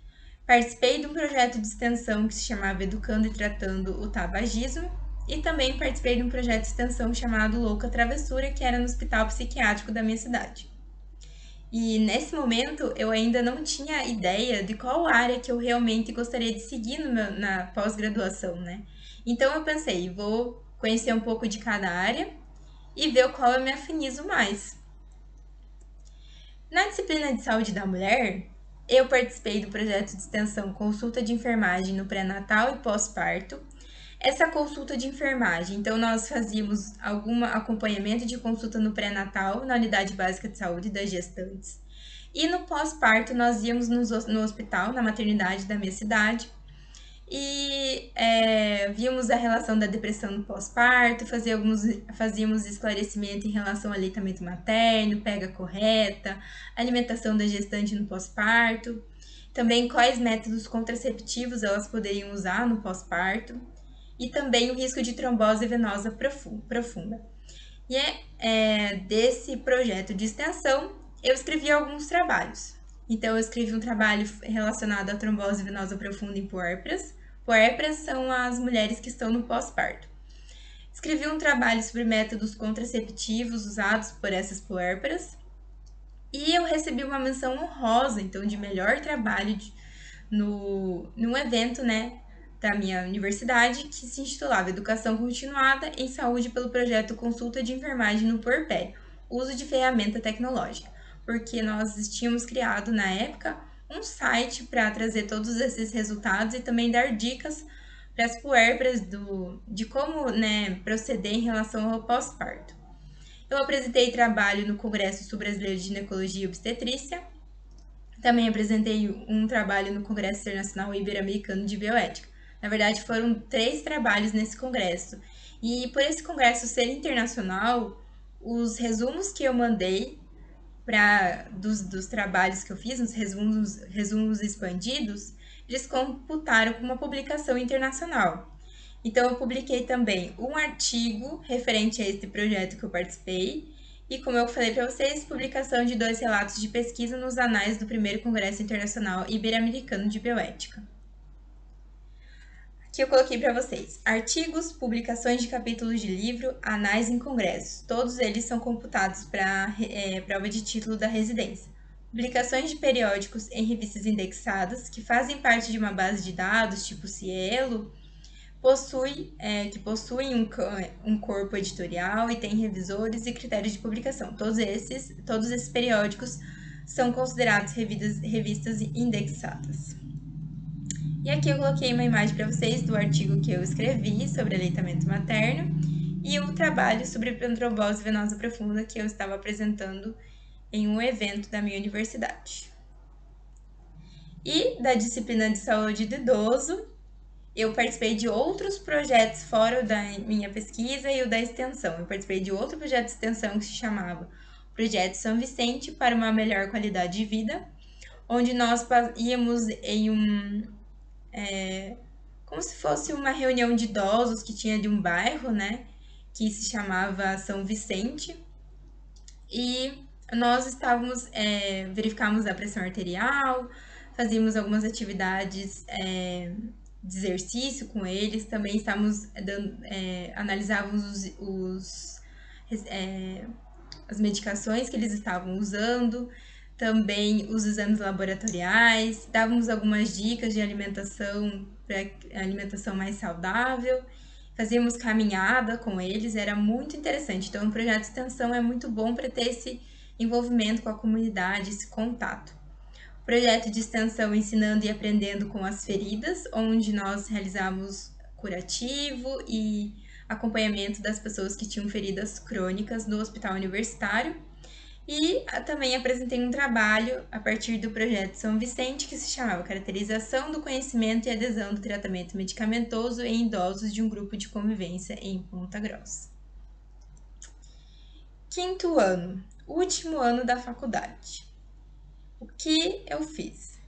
Participei de um projeto de extensão que se chamava Educando e Tratando o Tabagismo e também participei de um projeto de extensão chamado Louca Travessura, que era no hospital psiquiátrico da minha cidade. E nesse momento eu ainda não tinha ideia de qual área que eu realmente gostaria de seguir na pós-graduação, né? Então eu pensei, vou conhecer um pouco de cada área e ver qual eu me afinizo mais. Na disciplina de saúde da mulher, eu participei do projeto de extensão Consulta de Enfermagem no Pré-Natal e Pós-Parto. Essa consulta de enfermagem, então nós fazíamos algum acompanhamento de consulta no pré-natal, na unidade básica de saúde das gestantes. E no pós-parto nós íamos no hospital, na maternidade da minha cidade, e víamos a relação da depressão no pós-parto, fazíamos esclarecimento em relação ao aleitamento materno, pega correta, alimentação da gestante no pós-parto, também quais métodos contraceptivos elas poderiam usar no pós-parto, e também o risco de trombose venosa profunda. E desse projeto de extensão, eu escrevi alguns trabalhos. Então, eu escrevi um trabalho relacionado à trombose venosa profunda em puérperas. Puérperas são as mulheres que estão no pós-parto. Escrevi um trabalho sobre métodos contraceptivos usados por essas puérperas. E eu recebi uma menção honrosa, então, de melhor trabalho num evento, né, da minha universidade, que se intitulava Educação Continuada em Saúde pelo projeto Consulta de Enfermagem no Puerpério, uso de ferramenta tecnológica, porque nós tínhamos criado na época um site para trazer todos esses resultados e também dar dicas para as puérperas de como, né, proceder em relação ao pós-parto. Eu apresentei trabalho no Congresso Sul-Brasileiro de Ginecologia e Obstetrícia. Também apresentei um trabalho no Congresso Internacional Ibero-Americano de Bioética. Na verdade, foram 3 trabalhos nesse congresso. E por esse congresso ser internacional, os resumos que eu mandei dos trabalhos que eu fiz, os resumos expandidos, eles computaram com uma publicação internacional. Então, eu publiquei também um artigo referente a esse projeto que eu participei, e como eu falei para vocês, publicação de 2 relatos de pesquisa nos anais do primeiro Congresso Internacional Ibero-Americano de Bioética. Aqui eu coloquei para vocês artigos, publicações de capítulos de livro, anais em congressos. Todos eles são computados para prova de título da residência. Publicações de periódicos em revistas indexadas, que fazem parte de uma base de dados tipo Cielo, que possuem um corpo editorial e tem revisores e critérios de publicação. Todos esses periódicos são considerados revistas indexadas. E aqui eu coloquei uma imagem para vocês do artigo que eu escrevi sobre aleitamento materno e o trabalho sobre trombose venosa profunda que eu estava apresentando em um evento da minha universidade. E da disciplina de saúde do idoso, eu participei de outros projetos fora da minha pesquisa e o da extensão. Eu participei de outro projeto de extensão que se chamava Projeto São Vicente para uma melhor qualidade de vida, onde nós íamos em como se fosse uma reunião de idosos que tinha de um bairro, né, que se chamava São Vicente, e nós verificávamos a pressão arterial, fazíamos algumas atividades de exercício com eles, também estávamos analisávamos as medicações que eles estavam usando, também os exames laboratoriais, dávamos algumas dicas de alimentação para alimentação mais saudável, fazíamos caminhada com eles, era muito interessante. Então, o projeto de extensão é muito bom para ter esse envolvimento com a comunidade, esse contato. Projeto de extensão Ensinando e Aprendendo com as Feridas, onde nós realizamos curativo e acompanhamento das pessoas que tinham feridas crônicas no hospital universitário. E também apresentei um trabalho a partir do projeto São Vicente, que se chamava Caracterização do Conhecimento e Adesão do Tratamento Medicamentoso em Idosos de um Grupo de Convivência em Ponta Grossa. Quinto ano, último ano da faculdade. O que eu fiz?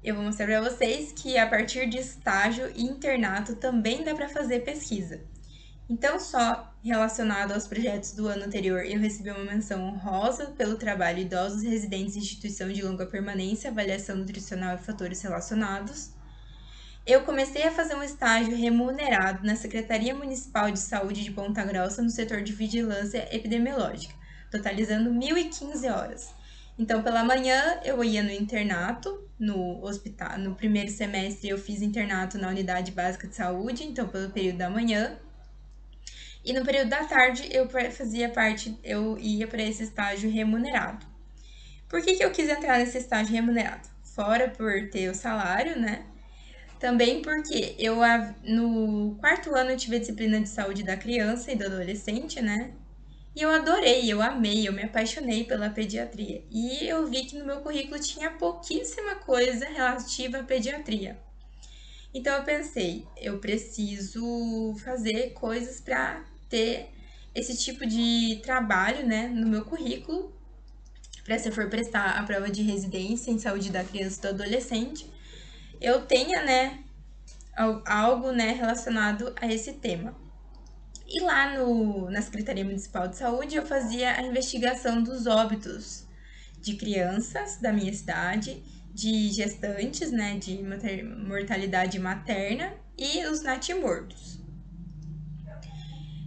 Eu vou mostrar para vocês que a partir de estágio e internato também dá para fazer pesquisa. Então, só relacionado aos projetos do ano anterior, eu recebi uma menção honrosa pelo trabalho Idosos Residentes em Instituição de Longa Permanência, Avaliação Nutricional e Fatores Relacionados. Eu comecei a fazer um estágio remunerado na Secretaria Municipal de Saúde de Ponta Grossa, no setor de vigilância epidemiológica, totalizando 1.015 horas. Então, pela manhã, eu ia no internato, no hospital. No primeiro semestre, eu fiz internato na Unidade Básica de Saúde, então, pelo período da manhã. E no período da tarde, eu ia para esse estágio remunerado. Por que eu quis entrar nesse estágio remunerado? Fora por ter o salário, né? Também porque no quarto ano eu tive a disciplina de saúde da criança e do adolescente, né? E eu adorei, eu amei, eu me apaixonei pela pediatria. E eu vi que no meu currículo tinha pouquíssima coisa relativa à pediatria. Então eu pensei, eu preciso fazer coisas para ter esse tipo de trabalho, né, no meu currículo, para se eu for prestar a prova de residência em saúde da criança e do adolescente, eu tenha, né, algo, né, relacionado a esse tema. E lá na Secretaria Municipal de Saúde eu fazia a investigação dos óbitos de crianças da minha cidade, de gestantes, né, de mortalidade materna e os natimortos.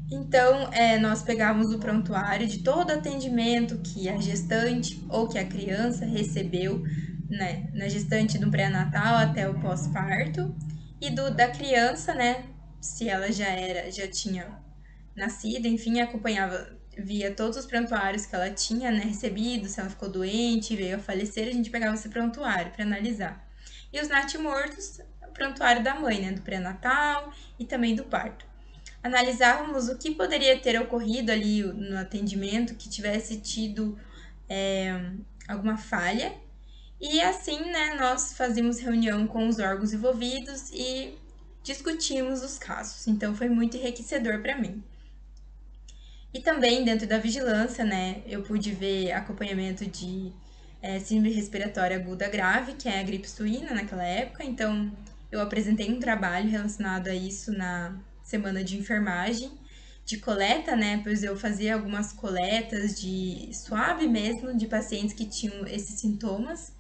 Então, nós pegávamos o prontuário de todo atendimento que a gestante ou que a criança recebeu, né, na gestante do pré-natal até o pós-parto, e da criança, né, se ela já tinha nascido, enfim, acompanhava, via todos os prontuários que ela tinha, né, recebido, se ela ficou doente, veio a falecer, a gente pegava esse prontuário para analisar. E os natimortos, o prontuário da mãe, né, do pré-natal e também do parto. Analisávamos o que poderia ter ocorrido ali no atendimento, que tivesse tido alguma falha, e assim, né, nós fazíamos reunião com os órgãos envolvidos e discutimos os casos. Então, foi muito enriquecedor para mim. E também, dentro da vigilância, né, eu pude ver acompanhamento de síndrome respiratória aguda grave, que é a gripe suína naquela época. Então, eu apresentei um trabalho relacionado a isso na semana de enfermagem, de coleta, né, pois eu fazia algumas coletas de suave mesmo, de pacientes que tinham esses sintomas,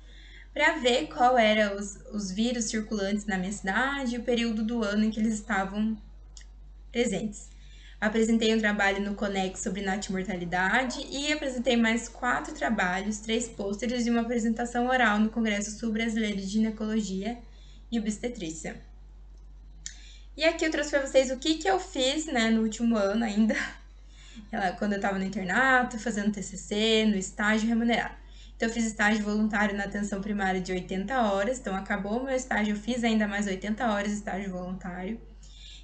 para ver qual eram os vírus circulantes na minha cidade e o período do ano em que eles estavam presentes. Apresentei um trabalho no Conex sobre natimortalidade e apresentei mais 4 trabalhos, 3 pôsteres e uma apresentação oral no Congresso Sul-Brasileiro de Ginecologia e Obstetrícia. E aqui eu trouxe para vocês o que eu fiz, né, no último ano ainda, quando eu estava no internato, fazendo TCC, no estágio remunerado. Então, eu fiz estágio voluntário na atenção primária de 80 horas, então acabou o meu estágio, eu fiz ainda mais 80 horas de estágio voluntário.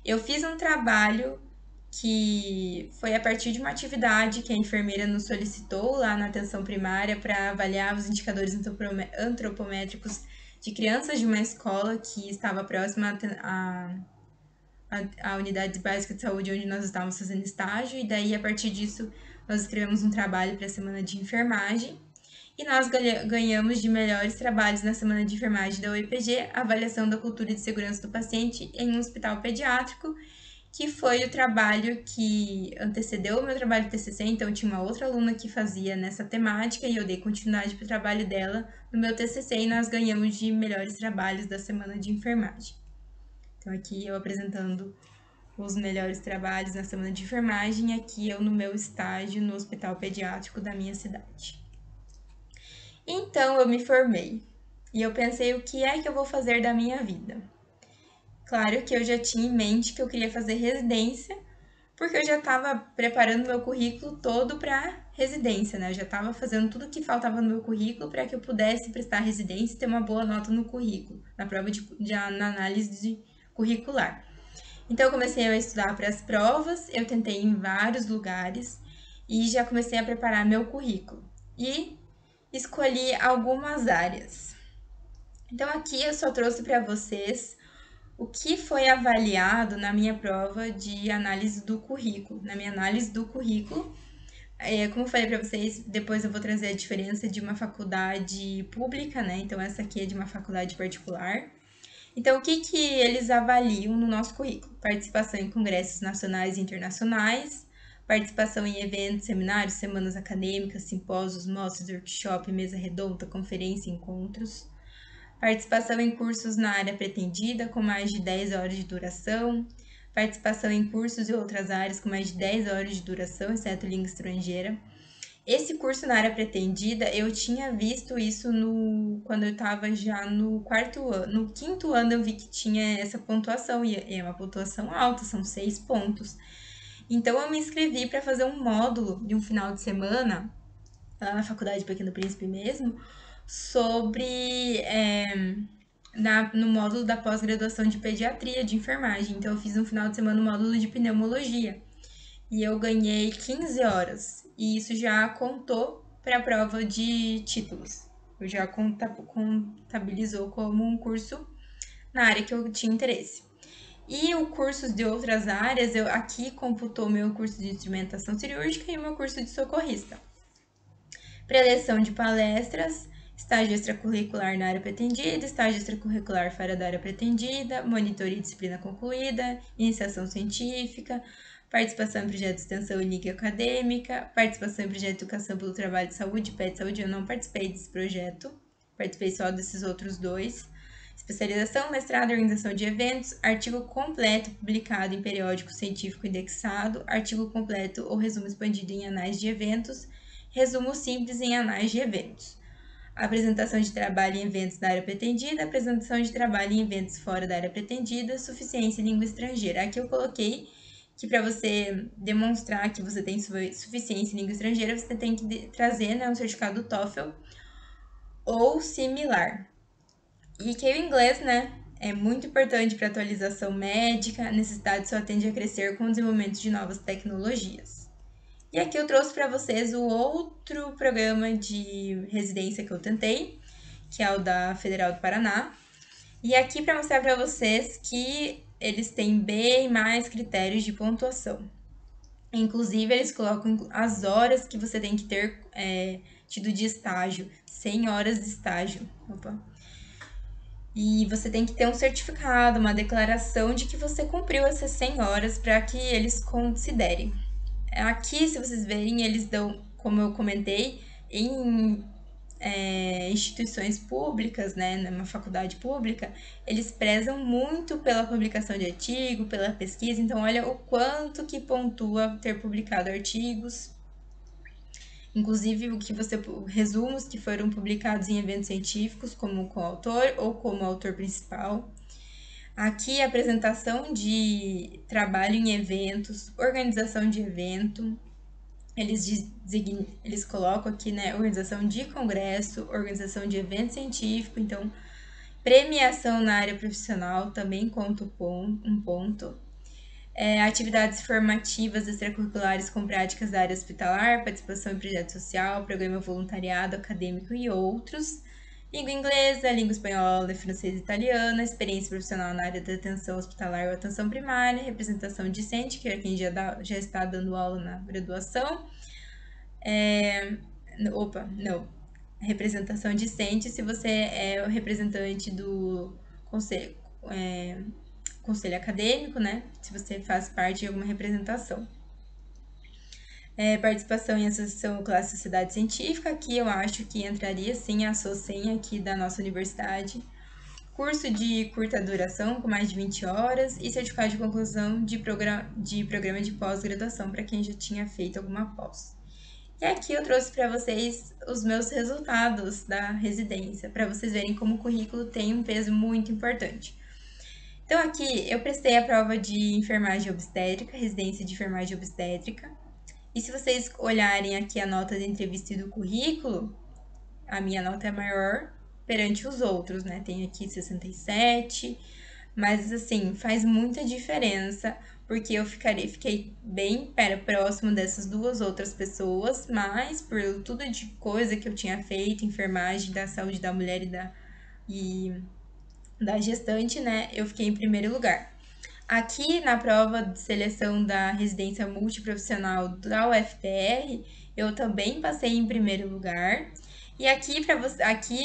Eu fiz um trabalho que foi a partir de uma atividade que a enfermeira nos solicitou lá na atenção primária para avaliar os indicadores antropométricos de crianças de uma escola que estava próxima à unidade básica de saúde onde nós estávamos fazendo estágio, e daí a partir disso nós escrevemos um trabalho para a semana de enfermagem, e nós ganhamos de melhores trabalhos na semana de enfermagem da UEPG, avaliação da cultura de segurança do paciente em um hospital pediátrico, que foi o trabalho que antecedeu o meu trabalho de TCC, então tinha uma outra aluna que fazia nessa temática e eu dei continuidade para o trabalho dela no meu TCC e nós ganhamos de melhores trabalhos da semana de enfermagem. Então, aqui eu apresentando os melhores trabalhos na semana de enfermagem, e aqui eu no meu estágio no hospital pediátrico da minha cidade. Então, eu me formei e eu pensei o que é que eu vou fazer da minha vida. Claro que eu já tinha em mente que eu queria fazer residência, porque eu já estava preparando meu currículo todo para residência, né? Eu já estava fazendo tudo o que faltava no meu currículo para que eu pudesse prestar residência e ter uma boa nota no currículo, na prova na análise curricular. Então, eu comecei a estudar para as provas, eu tentei em vários lugares e já comecei a preparar meu currículo. E escolhi algumas áreas. Então, aqui eu só trouxe para vocês o que foi avaliado na minha prova de análise do currículo. Na minha análise do currículo, como eu falei para vocês, depois eu vou trazer a diferença de uma faculdade pública, né? Então, essa aqui é de uma faculdade particular. Então, o que eles avaliam no nosso currículo? Participação em congressos nacionais e internacionais, participação em eventos, seminários, semanas acadêmicas, simpósios, mostras, workshop, mesa redonda, conferência, encontros. Participação em cursos na área pretendida, com mais de 10 horas de duração. Participação em cursos e outras áreas com mais de 10 horas de duração, exceto língua estrangeira. Esse curso na área pretendida, eu tinha visto isso quando eu estava já no quarto ano. No quinto ano eu vi que tinha essa pontuação, e é uma pontuação alta, são 6 pontos. Então eu me inscrevi para fazer um módulo de um final de semana, lá na Faculdade Pequeno Príncipe mesmo, sobre no módulo da pós-graduação de pediatria, de enfermagem. Então eu fiz um final de semana um módulo de pneumologia. E eu ganhei 15 horas. E isso já contou para a prova de títulos. Eu já contabilizou como um curso na área que eu tinha interesse. E o curso de outras áreas, eu aqui computou meu curso de instrumentação cirúrgica e meu curso de socorrista. Preleção de palestras, estágio extracurricular na área pretendida, estágio extracurricular fora da área pretendida, monitoria e disciplina concluída, iniciação científica, participação em projeto de extensão e liga acadêmica, participação em projeto de educação pelo trabalho de saúde, PET Saúde. Eu não participei desse projeto, participei só desses outros dois. Especialização, mestrado em organização de eventos, artigo completo publicado em periódico científico indexado, artigo completo ou resumo expandido em anais de eventos, resumo simples em anais de eventos. Apresentação de trabalho em eventos da área pretendida, apresentação de trabalho em eventos fora da área pretendida, suficiência em língua estrangeira. Aqui eu coloquei que para você demonstrar que você tem suficiência em língua estrangeira, você tem que trazer, né, um certificado do TOEFL ou similar. E que o inglês, né, é muito importante para atualização médica, a necessidade só tende a crescer com o desenvolvimento de novas tecnologias. E aqui eu trouxe para vocês o outro programa de residência que eu tentei, que é o da Federal do Paraná. E aqui para mostrar para vocês que eles têm bem mais critérios de pontuação. Inclusive, eles colocam as horas que você tem que ter tido de estágio, 100 horas de estágio. E você tem que ter um certificado, uma declaração de que você cumpriu essas 100 horas para que eles considerem. Aqui, se vocês verem, eles dão, como eu comentei, em instituições públicas, né, numa faculdade pública, eles prezam muito pela publicação de artigo, pela pesquisa. Então, olha o quanto que pontua ter publicado artigos. Inclusive, resumos que foram publicados em eventos científicos como coautor ou como autor principal. Aqui, a apresentação de trabalho em eventos, organização de evento. Eles colocam aqui, né, organização de congresso, organização de evento científico. Então, premiação na área profissional também conta um ponto. Atividades formativas extracurriculares com práticas da área hospitalar, participação em projeto social, programa voluntariado acadêmico e outros. Língua inglesa, língua espanhola, francesa e italiana, experiência profissional na área da atenção hospitalar ou atenção primária, representação discente, que é quem já está dando aula na graduação. Representação discente se você é o representante do conselho acadêmico, né? Se você faz parte de alguma representação. Participação em associação ou classe sociedade científica, aqui eu acho que entraria sim a SOCEM aqui da nossa universidade. curso de curta duração com mais de 20 horas e certificado de conclusão de programa de pós-graduação para quem já tinha feito alguma pós. E aqui eu trouxe para vocês os meus resultados da residência, para vocês verem como o currículo tem um peso muito importante. Então aqui eu prestei a prova de enfermagem obstétrica, residência de enfermagem obstétrica. E se vocês olharem aqui a nota da entrevista e do currículo, a minha nota é maior perante os outros, né? Tem aqui 67, mas assim, faz muita diferença, porque eu fiquei bem próximo dessas duas outras pessoas, mas por tudo de coisa que eu tinha feito, enfermagem da saúde da mulher e da gestante, né? Eu fiquei em primeiro lugar. Aqui na prova de seleção da residência multiprofissional da UFPR, eu também passei em primeiro lugar. E aqui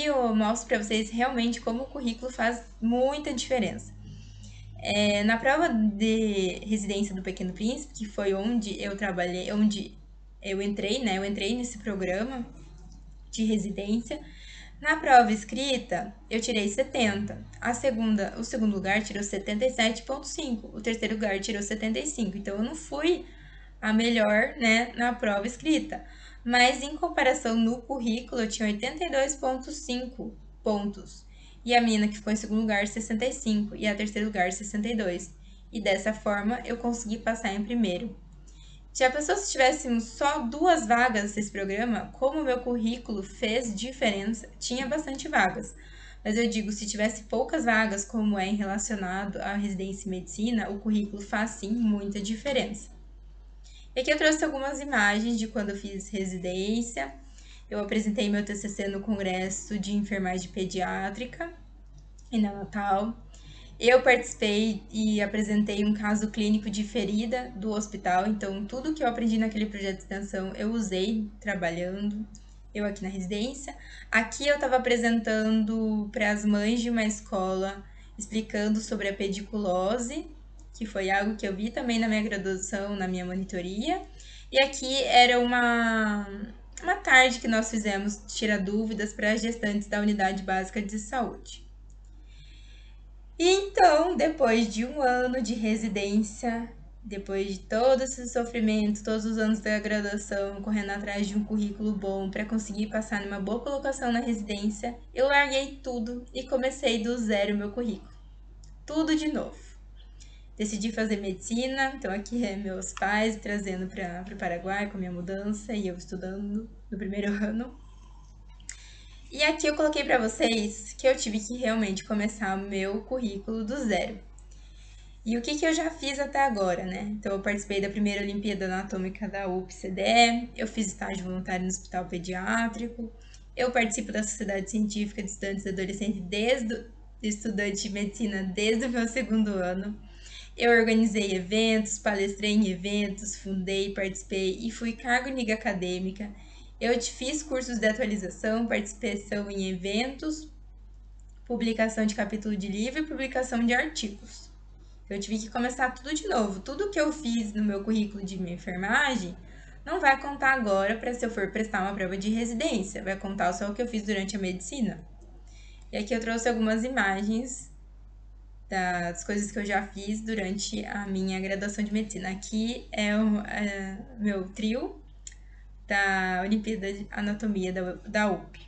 eu mostro para vocês realmente como o currículo faz muita diferença. Na prova de residência do Pequeno Príncipe, que foi onde eu trabalhei, onde eu entrei, né? Eu entrei nesse programa de residência. Na prova escrita, eu tirei 70. O segundo lugar tirou 77,5. O terceiro lugar tirou 75. Então, eu não fui a melhor, né, na prova escrita. Mas, em comparação no currículo, eu tinha 82,5 pontos. E a menina que ficou em segundo lugar, 65. E a terceiro lugar, 62. E dessa forma, eu consegui passar em primeiro. Já pensou se tivéssemos só 2 vagas nesse programa? Como o meu currículo fez diferença? Tinha bastante vagas. Mas eu digo, se tivesse poucas vagas, como é relacionado à residência em medicina, o currículo faz sim muita diferença. E aqui eu trouxe algumas imagens de quando eu fiz residência. Eu apresentei meu TCC no Congresso de Enfermagem Pediátrica e neonatal. Eu participei e apresentei um caso clínico de ferida do hospital, então tudo que eu aprendi naquele projeto de extensão eu usei trabalhando, eu aqui na residência. Aqui eu estava apresentando para as mães de uma escola, explicando sobre a pediculose, que foi algo que eu vi também na minha graduação, na minha monitoria. E aqui era uma tarde que nós fizemos tirar dúvidas para as gestantes da Unidade Básica de Saúde. E então, depois de 1 ano de residência, depois de todo esse sofrimento, todos os anos da graduação, correndo atrás de um currículo bom para conseguir passar numa boa colocação na residência, eu larguei tudo e comecei do zero meu currículo. Tudo de novo. Decidi fazer medicina, então aqui é meus pais trazendo para o Paraguai com a minha mudança e eu estudando no primeiro ano. E aqui eu coloquei para vocês que eu tive que realmente começar o meu currículo do zero. E o que eu já fiz até agora, né? Então, eu participei da primeira Olimpíada Anatômica da UPCDE, eu fiz estágio voluntário no Hospital Pediátrico, eu participo da Sociedade Científica de Estudantes e Adolescentes estudante de medicina desde o meu 2º ano. Eu organizei eventos, palestrei em eventos, fundei, participei e fui cargo em liga acadêmica. Eu fiz cursos de atualização, participação em eventos, publicação de capítulo de livro e publicação de artigos. Eu tive que começar tudo de novo. Tudo que eu fiz no meu currículo de minha enfermagem não vai contar agora para se eu for prestar uma prova de residência. Vai contar só o que eu fiz durante a medicina. E aqui eu trouxe algumas imagens das coisas que eu já fiz durante a minha graduação de medicina. Aqui é o meu trio da Olimpíada de Anatomia da UP.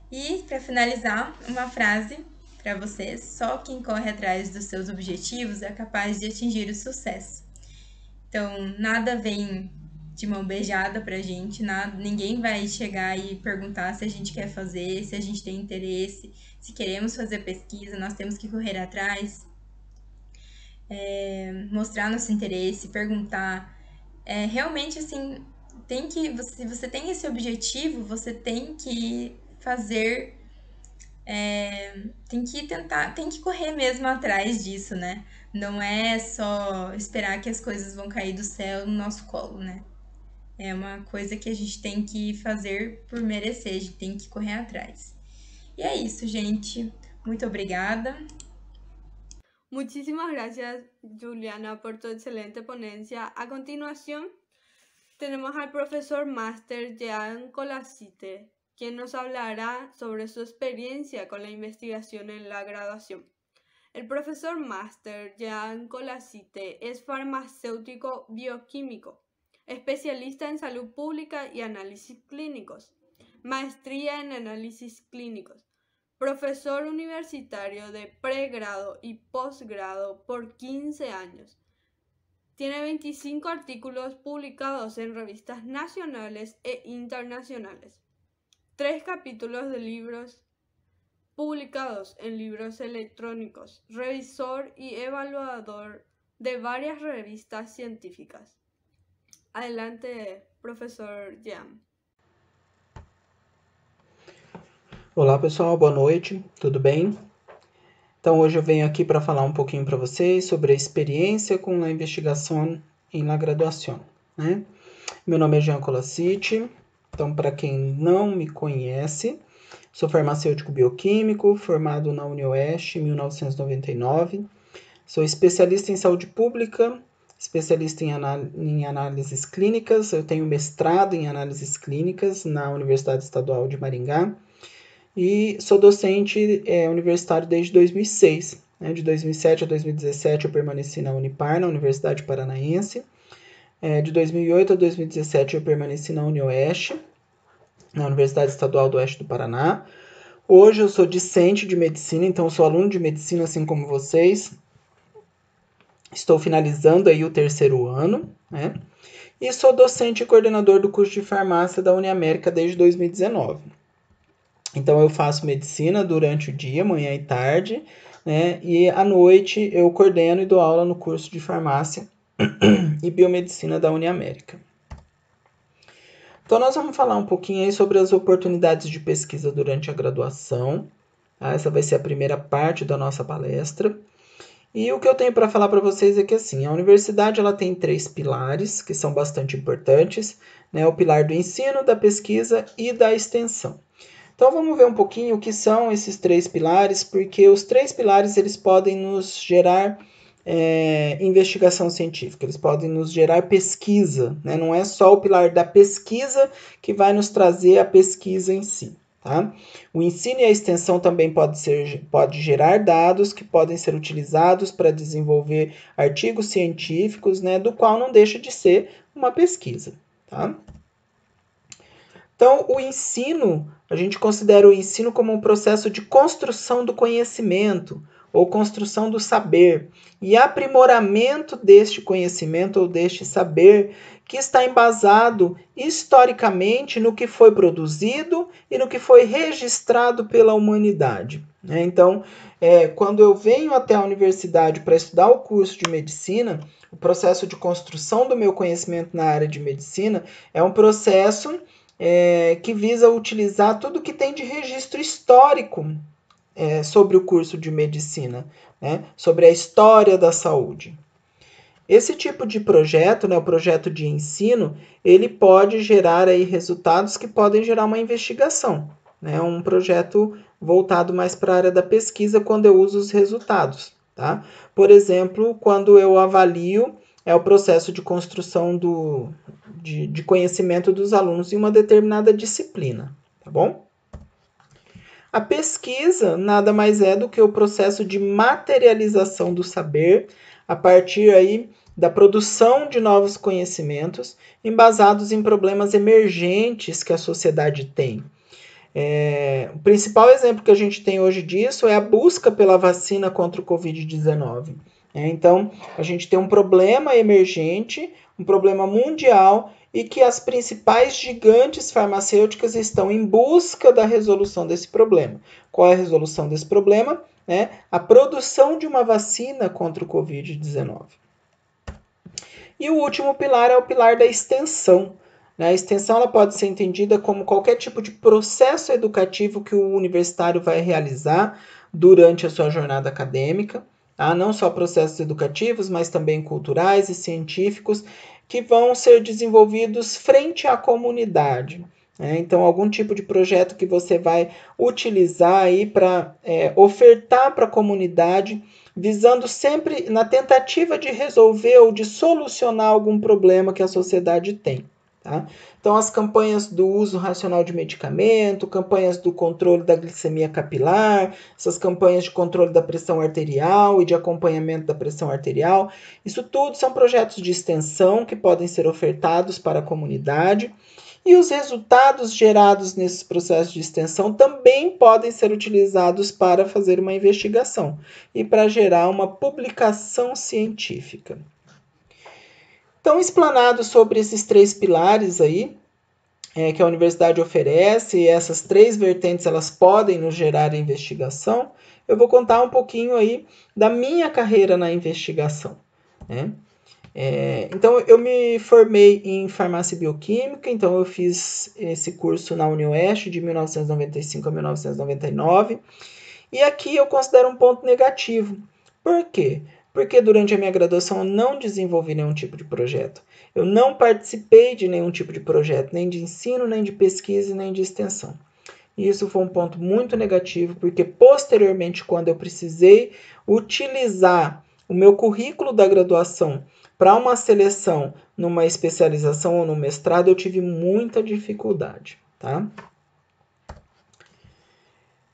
E, para finalizar, uma frase para vocês: só quem corre atrás dos seus objetivos é capaz de atingir o sucesso. Então, nada vem de mão beijada pra gente, ninguém vai chegar e perguntar se a gente quer fazer, se a gente tem interesse, se queremos fazer pesquisa, nós temos que correr atrás, mostrar nosso interesse, perguntar. Realmente, assim, se você tem esse objetivo, você tem que fazer, tem que tentar, tem que correr mesmo atrás disso, né? Não é só esperar que as coisas vão cair do céu no nosso colo, né? É uma coisa que a gente tem que fazer por merecer, a gente tem que correr atrás. E é isso, gente. Muito obrigada. Muchísimas gracias, Juliana, por tu excelente ponencia. A continuación, tenemos al profesor máster Jean Colasite. quien nos hablará sobre su experiencia con la investigación en la graduación. El profesor máster Jean Colacite es farmacéutico bioquímico, especialista en salud pública y análisis clínicos, maestría en análisis clínicos, profesor universitario de pregrado y posgrado por 15 años. Tiene 25 artículos publicados en revistas nacionales e internacionales, 3 capítulos de libros publicados en libros electrónicos, revisor y evaluador de varias revistas científicas. Adelante, professor Jean. Olá pessoal, boa noite, tudo bem? Então hoje eu venho aqui para falar um pouquinho para vocês sobre a experiência com a investigação em la graduação, né? Meu nome é Jean Colacite, então para quem não me conhece, sou farmacêutico bioquímico, formado na UniOeste em 1999, sou especialista em saúde pública, especialista em análises clínicas, eu tenho mestrado em análises clínicas na Universidade Estadual de Maringá, e sou docente universitário desde 2006. Né? De 2007 a 2017 eu permaneci na Unipar, na Universidade Paranaense. De 2008 a 2017 eu permaneci na UniOeste, na Universidade Estadual do Oeste do Paraná. Hoje eu sou discente de medicina, então eu sou aluno de medicina assim como vocês. Estou finalizando aí o 3º ano, né? E sou docente e coordenador do curso de farmácia da Uniamérica desde 2019. Então eu faço medicina durante o dia, manhã e tarde, né? E à noite eu coordeno e dou aula no curso de farmácia e biomedicina da Uniamérica. Então nós vamos falar um pouquinho aí sobre as oportunidades de pesquisa durante a graduação. Tá? Essa vai ser a primeira parte da nossa palestra. E o que eu tenho para falar para vocês é que assim, a universidade ela tem 3 pilares que são bastante importantes, né? O pilar do ensino, da pesquisa e da extensão. Então vamos ver um pouquinho o que são esses 3 pilares, porque os 3 pilares eles podem nos gerar investigação científica, eles podem nos gerar pesquisa, né? Não é só o pilar da pesquisa que vai nos trazer a pesquisa em si. Tá? O ensino e a extensão também pode gerar dados que podem ser utilizados para desenvolver artigos científicos, né? Do qual não deixa de ser uma pesquisa. Tá? Então, o ensino, a gente considera o ensino como um processo de construção do conhecimento ou construção do saber e aprimoramento deste conhecimento ou deste saber que está embasado historicamente no que foi produzido e no que foi registrado pela humanidade. Né? Então, quando eu venho até a universidade para estudar o curso de medicina, o processo de construção do meu conhecimento na área de medicina é um processo que visa utilizar tudo que tem de registro histórico sobre o curso de medicina, né? Sobre a história da saúde. Esse tipo de projeto, né, o projeto de ensino, ele pode gerar aí resultados que podem gerar uma investigação, né? Um projeto voltado mais para a área da pesquisa quando eu uso os resultados. Tá? Por exemplo, quando eu avalio o processo de construção de conhecimento dos alunos em uma determinada disciplina, tá bom? A pesquisa nada mais é do que o processo de materialização do saber a partir aí da produção de novos conhecimentos embasados em problemas emergentes que a sociedade tem. O principal exemplo que a gente tem hoje disso é a busca pela vacina contra o Covid-19. Então, a gente tem um problema emergente, um problema mundial, e que as principais gigantes farmacêuticas estão em busca da resolução desse problema. Qual é a resolução desse problema? A produção de uma vacina contra o Covid-19. E o último pilar é o pilar da extensão. A extensão ela pode ser entendida como qualquer tipo de processo educativo que o universitário vai realizar durante a sua jornada acadêmica. Não só processos educativos, mas também culturais e científicos, que vão ser desenvolvidos frente à comunidade. Então, algum tipo de projeto que você vai utilizar aí para ofertar para a comunidade, visando sempre na tentativa de resolver ou de solucionar algum problema que a sociedade tem. Tá? Então, as campanhas do uso racional de medicamento, campanhas do controle da glicemia capilar, essas campanhas de controle da pressão arterial e de acompanhamento da pressão arterial, isso tudo são projetos de extensão que podem ser ofertados para a comunidade e os resultados gerados nesses processos de extensão também podem ser utilizados para fazer uma investigação e para gerar uma publicação científica. Então, explanado sobre esses 3 pilares aí, que a universidade oferece, e essas 3 vertentes elas podem nos gerar investigação, eu vou contar um pouquinho aí da minha carreira na investigação, né? Então, eu me formei em farmácia bioquímica, então eu fiz esse curso na UniOeste de 1995 a 1999, e aqui eu considero um ponto negativo. Por quê? Porque durante a minha graduação eu não desenvolvi nenhum tipo de projeto. Eu não participei de nenhum tipo de projeto, nem de ensino, nem de pesquisa, nem de extensão. E isso foi um ponto muito negativo, porque posteriormente, quando eu precisei utilizar o meu currículo da graduação para uma seleção numa especialização ou no mestrado, eu tive muita dificuldade, tá?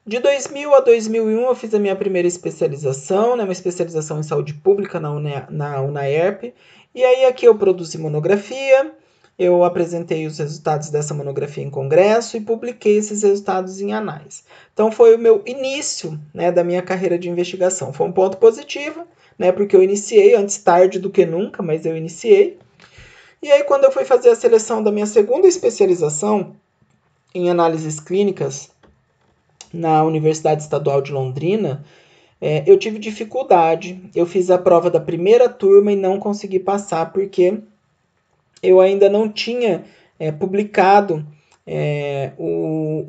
De 2000 a 2001 eu fiz a minha primeira especialização, né, uma especialização em saúde pública na UNAERP, e aí aqui eu produzi monografia, eu apresentei os resultados dessa monografia em congresso e publiquei esses resultados em anais. Então foi o meu início, né, da minha carreira de investigação. Foi um ponto positivo, né, porque eu iniciei antes tarde do que nunca, mas eu iniciei. E aí quando eu fui fazer a seleção da minha segunda especialização em análises clínicas, na Universidade Estadual de Londrina, eu tive dificuldade. Eu fiz a prova da primeira turma e não consegui passar porque eu ainda não tinha publicado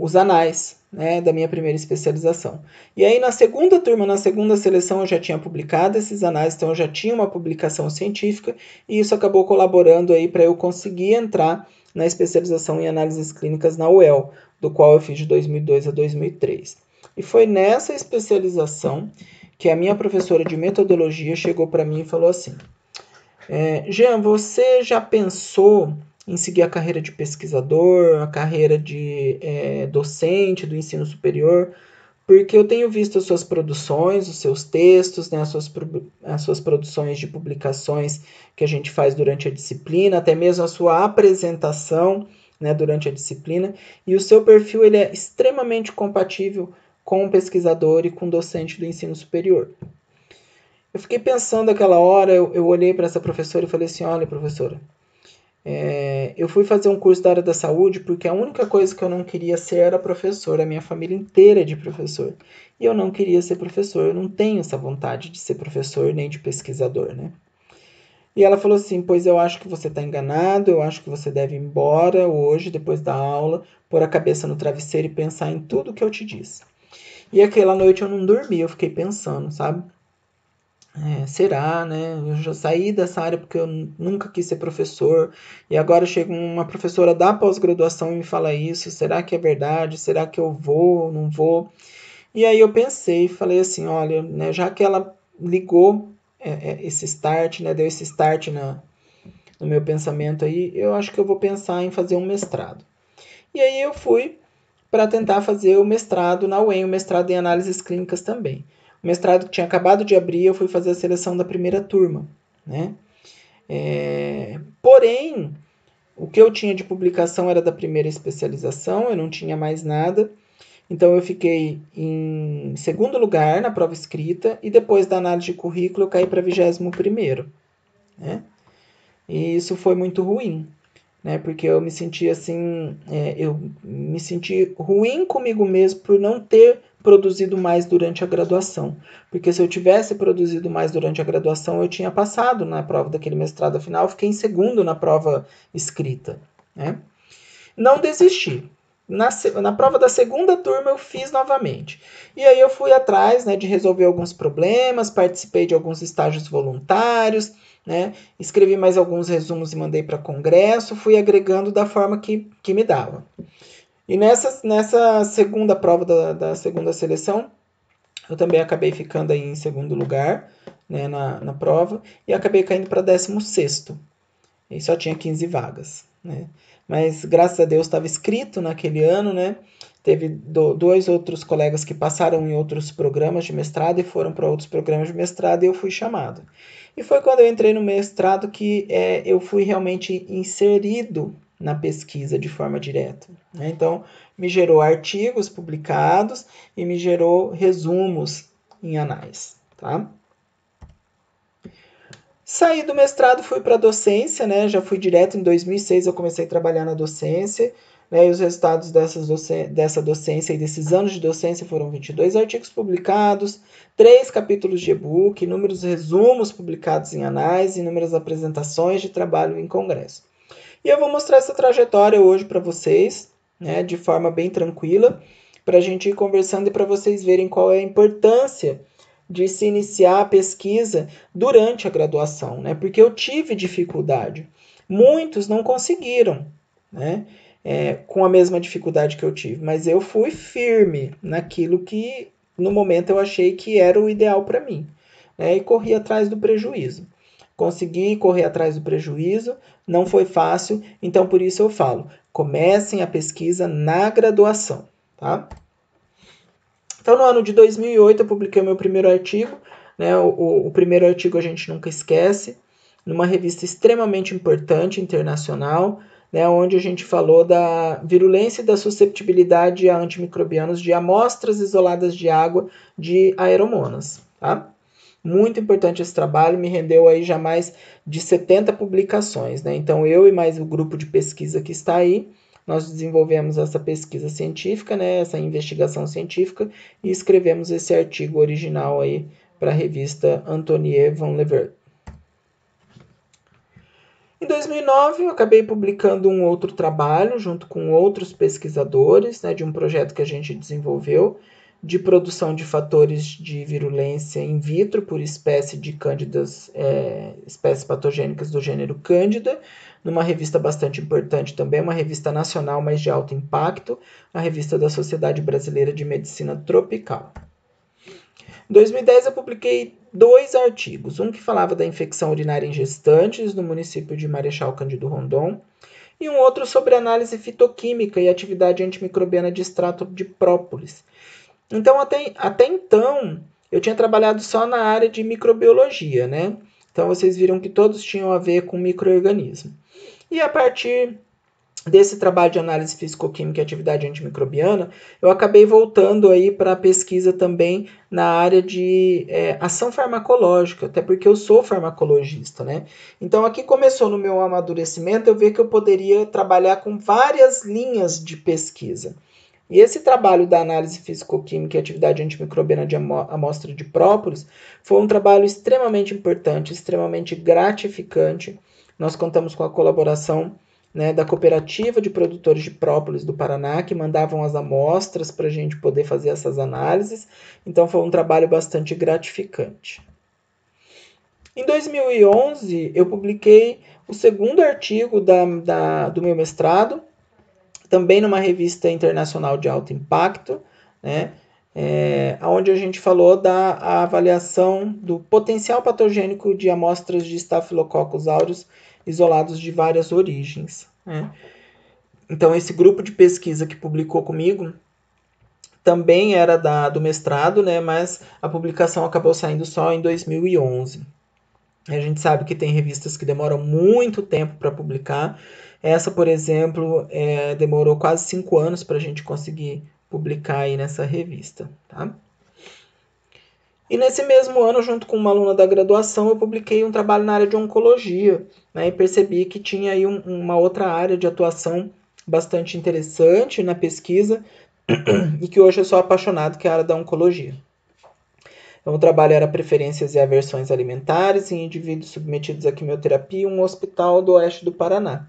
os anais, né, da minha primeira especialização. E aí na segunda turma, na segunda seleção, eu já tinha publicado esses anais, então eu já tinha uma publicação científica e isso acabou colaborando aí para eu conseguir entrar na especialização em análises clínicas na UEL, do qual eu fiz de 2002 a 2003. E foi nessa especialização que a minha professora de metodologia chegou para mim e falou assim: Jean, você já pensou em seguir a carreira de pesquisador, a carreira de docente do ensino superior? Porque eu tenho visto as suas produções, os seus textos, né, as suas produções de publicações que a gente faz durante a disciplina, até mesmo a sua apresentação, né, durante a disciplina, e o seu perfil ele é extremamente compatível com um pesquisador e com um docente do ensino superior. Eu fiquei pensando aquela hora, eu olhei para essa professora e falei assim: olha, professora, eu fui fazer um curso da área da saúde porque a única coisa que eu não queria ser era professor, a minha família inteira é de professor. E eu não queria ser professor, eu não tenho essa vontade de ser professor nem de pesquisador, né? E ela falou assim: pois eu acho que você está enganado, eu acho que você deve ir embora hoje, depois da aula, pôr a cabeça no travesseiro e pensar em tudo que eu te disse. E aquela noite eu não dormi, eu fiquei pensando, sabe? Será, né? Eu já saí dessa área porque eu nunca quis ser professor e agora chega uma professora da pós-graduação e me fala isso. Será que é verdade? Será que eu vou, não vou? E aí eu pensei e falei assim, olha, né, já que ela ligou esse start, né, deu esse start no meu pensamento aí, eu acho que eu vou pensar em fazer um mestrado. E aí eu fui para tentar fazer o mestrado na UEM, o mestrado em análises clínicas também. O mestrado que tinha acabado de abrir, eu fui fazer a seleção da primeira turma, né? Porém, o que eu tinha de publicação era da primeira especialização, eu não tinha mais nada. Então, eu fiquei em segundo lugar na prova escrita e depois da análise de currículo eu caí para 21º, né? E isso foi muito ruim, né? Porque eu me senti assim, eu me senti ruim comigo mesmo por não ter produzido mais durante a graduação. Porque se eu tivesse produzido mais durante a graduação, eu tinha passado na prova daquele mestrado final, fiquei em segundo na prova escrita, né? Não desisti. Na prova da segunda turma eu fiz novamente. E aí eu fui atrás, né, de resolver alguns problemas, participei de alguns estágios voluntários, né, escrevi mais alguns resumos e mandei para congresso, fui agregando da forma que me dava. E nessa segunda prova da segunda seleção, eu também acabei ficando aí em segundo lugar, né, na prova, e acabei caindo para 16º. E só tinha 15 vagas. né? Mas graças a Deus estava escrito naquele ano, né? Teve dois outros colegas que passaram em outros programas de mestrado e foram para outros programas de mestrado e eu fui chamado. E foi quando eu entrei no mestrado que eu fui realmente inserido na pesquisa de forma direta, né? Então, me gerou artigos publicados e me gerou resumos em anais, tá? Saí do mestrado, fui para a docência, né? Já fui direto em 2006, eu comecei a trabalhar na docência, né? E os resultados dessa docência e desses anos de docência foram 22 artigos publicados, 3 capítulos de e-book, inúmeros resumos publicados em anais, inúmeras apresentações de trabalho em congresso. E eu vou mostrar essa trajetória hoje para vocês, né? De forma bem tranquila, para a gente ir conversando e para vocês verem qual é a importância de se iniciar a pesquisa durante a graduação, né? Porque eu tive dificuldade. Muitos não conseguiram, né? Com a mesma dificuldade que eu tive, mas eu fui firme naquilo que no momento eu achei que era o ideal para mim, né? E corri atrás do prejuízo. Consegui correr atrás do prejuízo, não foi fácil, então por isso eu falo, comecem a pesquisa na graduação, tá? Então, no ano de 2008, eu publiquei o meu primeiro artigo, né? O primeiro artigo a gente nunca esquece, numa revista extremamente importante, internacional, né? Onde a gente falou da virulência e da susceptibilidade a antimicrobianos de amostras isoladas de água de aeromonas, tá? Muito importante esse trabalho, me rendeu aí já mais de 70 publicações, né? Então, eu e mais o grupo de pesquisa que está aí, nós desenvolvemos essa pesquisa científica, né, essa investigação científica, e escrevemos esse artigo original aí para a revista Antonier van Leeuwen. Em 2009, eu acabei publicando um outro trabalho, junto com outros pesquisadores, né, de um projeto que a gente desenvolveu, de produção de fatores de virulência in vitro por espécie de cândidas, espécies patogênicas do gênero Cândida, numa revista bastante importante também, uma revista nacional, mas de alto impacto, a revista da Sociedade Brasileira de Medicina Tropical. Em 2010 eu publiquei 2 artigos, um que falava da infecção urinária em gestantes no município de Marechal Cândido Rondon, e um outro sobre análise fitoquímica e atividade antimicrobiana de extrato de própolis. Então, até então, eu tinha trabalhado só na área de microbiologia, né? Então, vocês viram que todos tinham a ver com micro-organismo. E a partir desse trabalho de análise físico-química e atividade antimicrobiana, eu acabei voltando aí para a pesquisa também na área de ação farmacológica, até porque eu sou farmacologista, né? Então, aqui começou no meu amadurecimento, eu vi que eu poderia trabalhar com várias linhas de pesquisa. E esse trabalho da análise físico-química e atividade antimicrobiana de amostra de própolis foi um trabalho extremamente importante, extremamente gratificante. Nós contamos com a colaboração, né, da cooperativa de produtores de própolis do Paraná, que mandavam as amostras para a gente poder fazer essas análises. Então foi um trabalho bastante gratificante. Em 2011, eu publiquei o segundo artigo do meu mestrado, também numa revista internacional de alto impacto, né, onde a gente falou da avaliação do potencial patogênico de amostras de Staphylococcus aureus isolados de várias origens, né. Então, esse grupo de pesquisa que publicou comigo também era do mestrado, né, mas a publicação acabou saindo só em 2011. A gente sabe que tem revistas que demoram muito tempo para publicar. Essa, por exemplo, demorou quase 5 anos para a gente conseguir publicar aí nessa revista, tá? E nesse mesmo ano, junto com uma aluna da graduação, eu publiquei um trabalho na área de oncologia, né, e percebi que tinha aí uma outra área de atuação bastante interessante na pesquisa e que hoje eu sou apaixonado, que é a área da oncologia. Então, o trabalho era preferências e aversões alimentares em indivíduos submetidos à quimioterapia em um hospital do oeste do Paraná.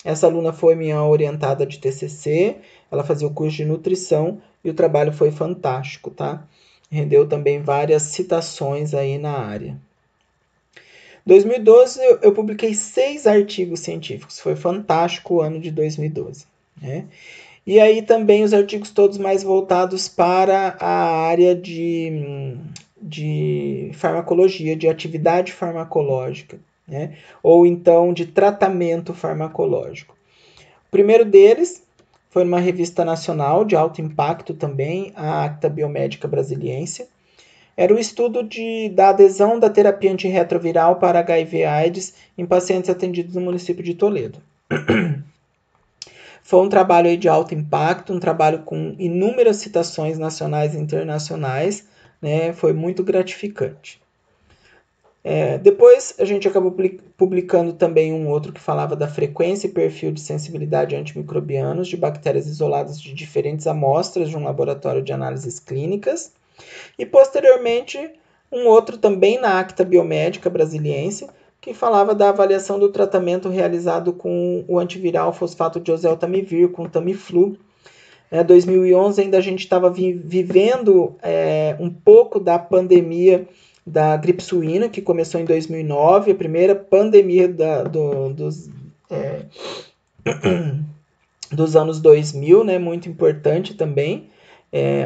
Essa aluna foi minha orientada de TCC, ela fazia o curso de nutrição e o trabalho foi fantástico, tá? Rendeu também várias citações aí na área. Em 2012, eu publiquei 6 artigos científicos, foi fantástico o ano de 2012, né? E aí também os artigos todos mais voltados para a área de farmacologia, de atividade farmacológica, né? Ou então de tratamento farmacológico. O primeiro deles foi numa revista nacional de alto impacto também, a Acta Biomédica Brasiliense. Era o estudo da adesão da terapia antirretroviral para HIV/AIDS em pacientes atendidos no município de Toledo. Foi um trabalho aí de alto impacto, um trabalho com inúmeras citações nacionais e internacionais, né? Foi muito gratificante. Depois a gente acabou publicando também um outro que falava da frequência e perfil de sensibilidade a antimicrobianos de bactérias isoladas de diferentes amostras de um laboratório de análises clínicas. E posteriormente um outro também na Acta Biomédica Brasiliense, que falava da avaliação do tratamento realizado com o antiviral fosfato de oseltamivir, com Tamiflu. Em 2011 ainda a gente estava vivendo um pouco da pandemia da gripe suína, que começou em 2009, a primeira pandemia dos anos 2000, né, muito importante também,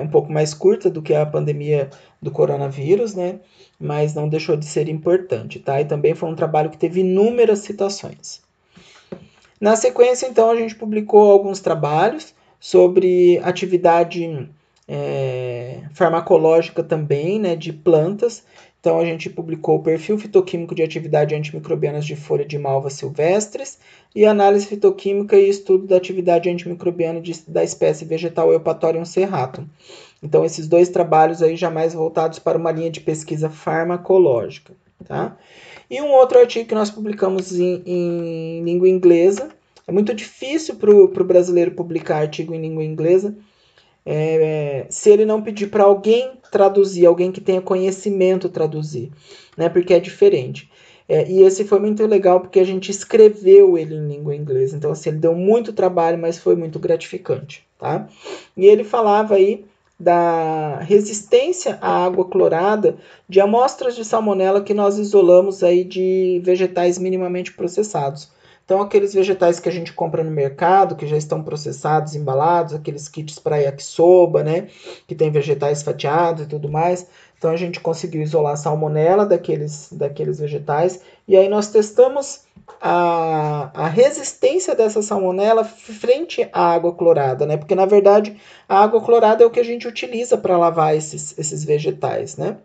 um pouco mais curta do que a pandemia do coronavírus, né, mas não deixou de ser importante, tá? E também foi um trabalho que teve inúmeras citações. Na sequência, então, a gente publicou alguns trabalhos sobre atividade farmacológica também, né, de plantas. Então, a gente publicou o perfil fitoquímico de atividade antimicrobianas de folha de malvas silvestres e análise fitoquímica e estudo da atividade antimicrobiana da espécie vegetal Eupatorium serratum. Então, esses dois trabalhos aí já mais voltados para uma linha de pesquisa farmacológica, tá? E um outro artigo que nós publicamos em língua inglesa. É muito difícil para o brasileiro publicar artigo em língua inglesa, se ele não pedir para alguém traduzir, alguém que tenha conhecimento traduzir, né? Porque é diferente. E esse foi muito legal porque a gente escreveu ele em língua inglesa. Então, assim, ele deu muito trabalho, mas foi muito gratificante, tá? E ele falava aí da resistência à água clorada de amostras de salmonela que nós isolamos aí de vegetais minimamente processados. Então, aqueles vegetais que a gente compra no mercado, que já estão processados, embalados, aqueles kits para yakisoba, né, que tem vegetais fatiados e tudo mais. Então, a gente conseguiu isolar a salmonela daqueles vegetais. E aí nós testamos a resistência dessa salmonela frente à água clorada, né? Porque, na verdade, a água clorada é o que a gente utiliza para lavar esses vegetais, né?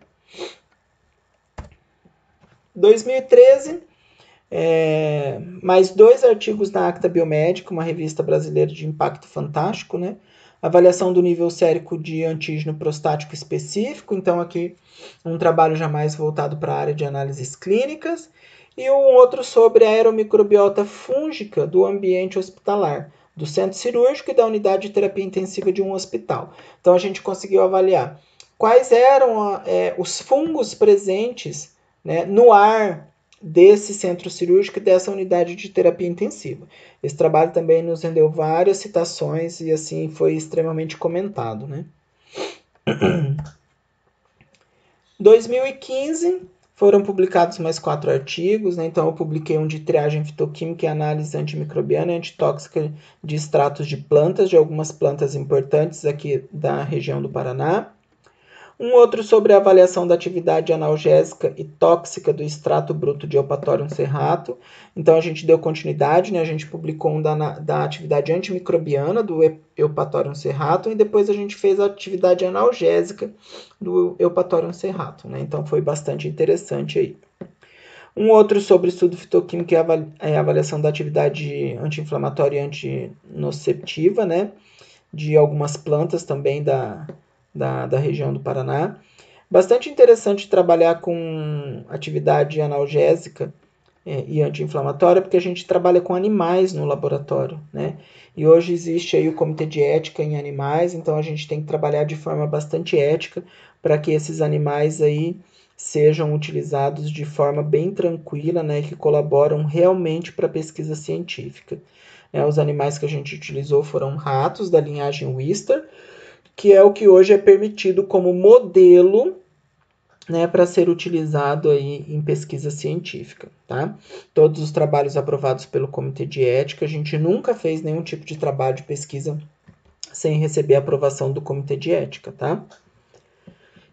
2013... mais 2 artigos na Acta Biomédica, uma revista brasileira de impacto fantástico, né? Avaliação do nível sérico de antígeno prostático específico, então aqui um trabalho já mais voltado para a área de análises clínicas, e um outro sobre a aeromicrobiota fúngica do ambiente hospitalar, do centro cirúrgico e da unidade de terapia intensiva de um hospital. Então a gente conseguiu avaliar quais eram os fungos presentes, né, no ar desse centro cirúrgico e dessa unidade de terapia intensiva. Esse trabalho também nos rendeu várias citações e assim foi extremamente comentado, né? 2015 foram publicados mais 4 artigos, né? Então eu publiquei um de triagem fitoquímica e análise antimicrobiana e antitóxica de extratos de plantas, de algumas plantas importantes aqui da região do Paraná. Um outro sobre a avaliação da atividade analgésica e tóxica do extrato bruto de Eupatorium serratum. Então, a gente deu continuidade, né? A gente publicou um da atividade antimicrobiana do Eupatorium serratum e depois a gente fez a atividade analgésica do Eupatorium serratum, né? Então, foi bastante interessante aí. Um outro sobre estudo fitoquímico e avaliação da atividade anti-inflamatória e antinociceptiva, né? De algumas plantas também da região do Paraná. Bastante interessante trabalhar com atividade analgésica e anti-inflamatória, porque a gente trabalha com animais no laboratório, né? E hoje existe aí o Comitê de Ética em Animais, então a gente tem que trabalhar de forma bastante ética para que esses animais aí sejam utilizados de forma bem tranquila, né? Que colaboram realmente para a pesquisa científica. Os animais que a gente utilizou foram ratos da linhagem Wistar, que é o que hoje é permitido como modelo, né, para ser utilizado aí em pesquisa científica, tá? Todos os trabalhos aprovados pelo Comitê de Ética, a gente nunca fez nenhum tipo de trabalho de pesquisa sem receber a aprovação do Comitê de Ética, tá?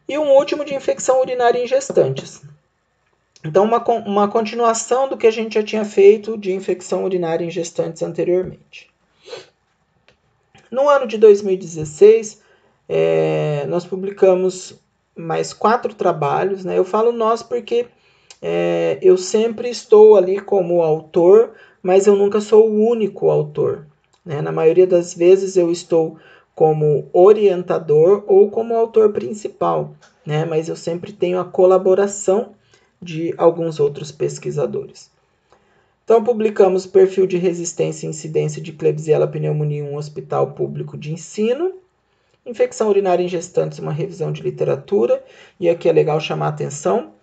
E um último de infecção urinária em gestantes. Então, uma continuação do que a gente já tinha feito de infecção urinária em gestantes anteriormente. No ano de 2016, nós publicamos mais 4 trabalhos, né? Eu falo nós porque eu sempre estou ali como autor, mas eu nunca sou o único autor, né? Na maioria das vezes eu estou como orientador ou como autor principal, né? Mas eu sempre tenho a colaboração de alguns outros pesquisadores. Então, publicamos Perfil de Resistência e Incidência de Klebsiella pneumonia em um hospital público de ensino, Infecção urinária em gestantes, uma revisão de literatura, e aqui é legal chamar a atenção,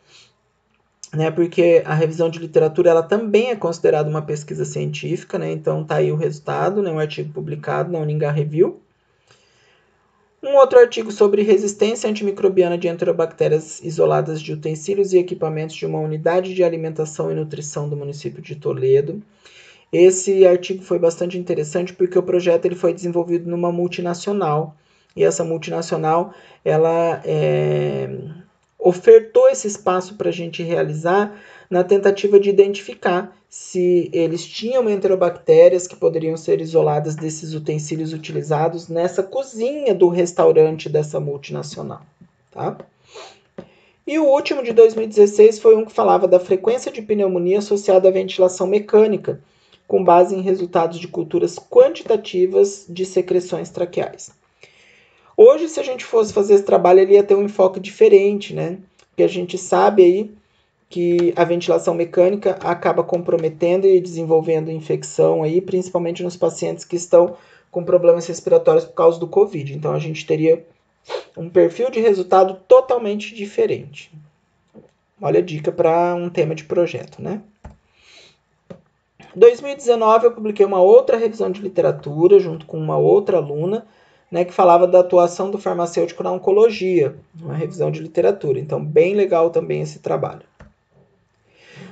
né, porque a revisão de literatura ela também é considerada uma pesquisa científica, né, então tá aí o resultado, né, um artigo publicado na Uninga Review. Um outro artigo sobre resistência antimicrobiana de enterobactérias isoladas de utensílios e equipamentos de uma unidade de alimentação e nutrição do município de Toledo. Esse artigo foi bastante interessante porque o projeto ele foi desenvolvido numa multinacional, e essa multinacional ela ofertou esse espaço para a gente realizar na tentativa de identificar se eles tinham enterobactérias que poderiam ser isoladas desses utensílios utilizados nessa cozinha do restaurante dessa multinacional, tá? E o último, de 2016, foi um que falava da frequência de pneumonia associada à ventilação mecânica, com base em resultados de culturas quantitativas de secreções traqueais. Hoje, se a gente fosse fazer esse trabalho, ele ia ter um enfoque diferente, né? Porque a gente sabe aí que a ventilação mecânica acaba comprometendo e desenvolvendo infecção aí, principalmente nos pacientes que estão com problemas respiratórios por causa do Covid. Então, a gente teria um perfil de resultado totalmente diferente. Olha a dica para um tema de projeto, né? Em 2019, eu publiquei uma outra revisão de literatura junto com uma outra aluna, né, que falava da atuação do farmacêutico na oncologia, uma revisão de literatura. Então, bem legal também esse trabalho.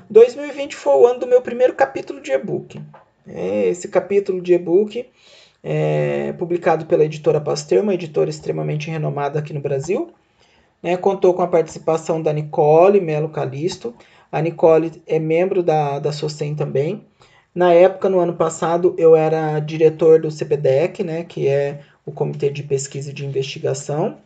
2020 foi o ano do meu primeiro capítulo de e-book. Esse capítulo de e-book é publicado pela editora Pasteur, uma editora extremamente renomada aqui no Brasil. Contou com a participação da Nicole Melo Calisto. A Nicole é membro da SOCEM também. Na época, no ano passado, eu era diretor do CPDEC, né, que é o Comitê de Pesquisa e de Investigação,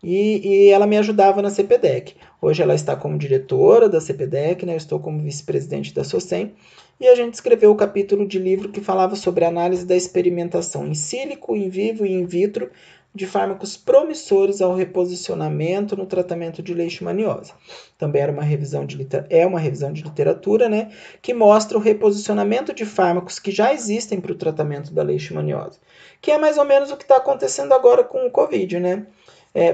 e ela me ajudava na CPDEC. Hoje ela está como diretora da CPDEC, né, eu estou como vice-presidente da SOCEM, e a gente escreveu o capítulo de livro que falava sobre a análise da experimentação in sílico, in vivo e in vitro de fármacos promissores ao reposicionamento no tratamento de leishmaniose. Também uma revisão de literatura, né, que mostra o reposicionamento de fármacos que já existem para o tratamento da leishmaniose, que é mais ou menos o que está acontecendo agora com o Covid, né?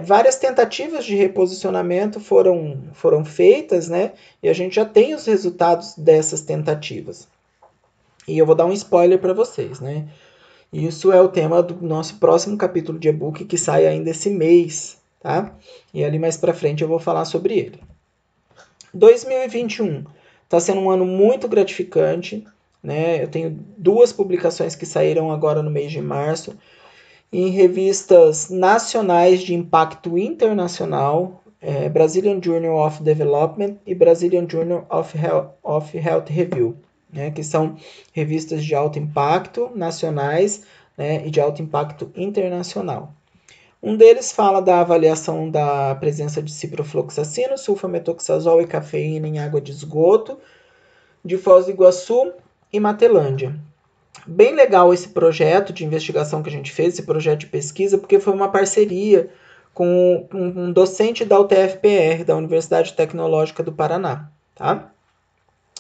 Várias tentativas de reposicionamento foram feitas, né? E a gente já tem os resultados dessas tentativas. E eu vou dar um spoiler para vocês, né? Isso é o tema do nosso próximo capítulo de e-book que sai ainda esse mês, tá? E ali mais para frente eu vou falar sobre ele. 2021 está sendo um ano muito gratificante, né? Eu tenho 2 publicações que saíram agora no mês de março, em revistas nacionais de impacto internacional, Brazilian Journal of Development e Brazilian Journal of Health Review, né, que são revistas de alto impacto nacionais, né, e de alto impacto internacional. Um deles fala da avaliação da presença de ciprofloxacino, sulfametoxazol e cafeína em água de esgoto de Foz do Iguaçu e Matelândia. Bem legal esse projeto de investigação que a gente fez, esse projeto de pesquisa, porque foi uma parceria com um docente da UTFPR, da Universidade Tecnológica do Paraná, tá?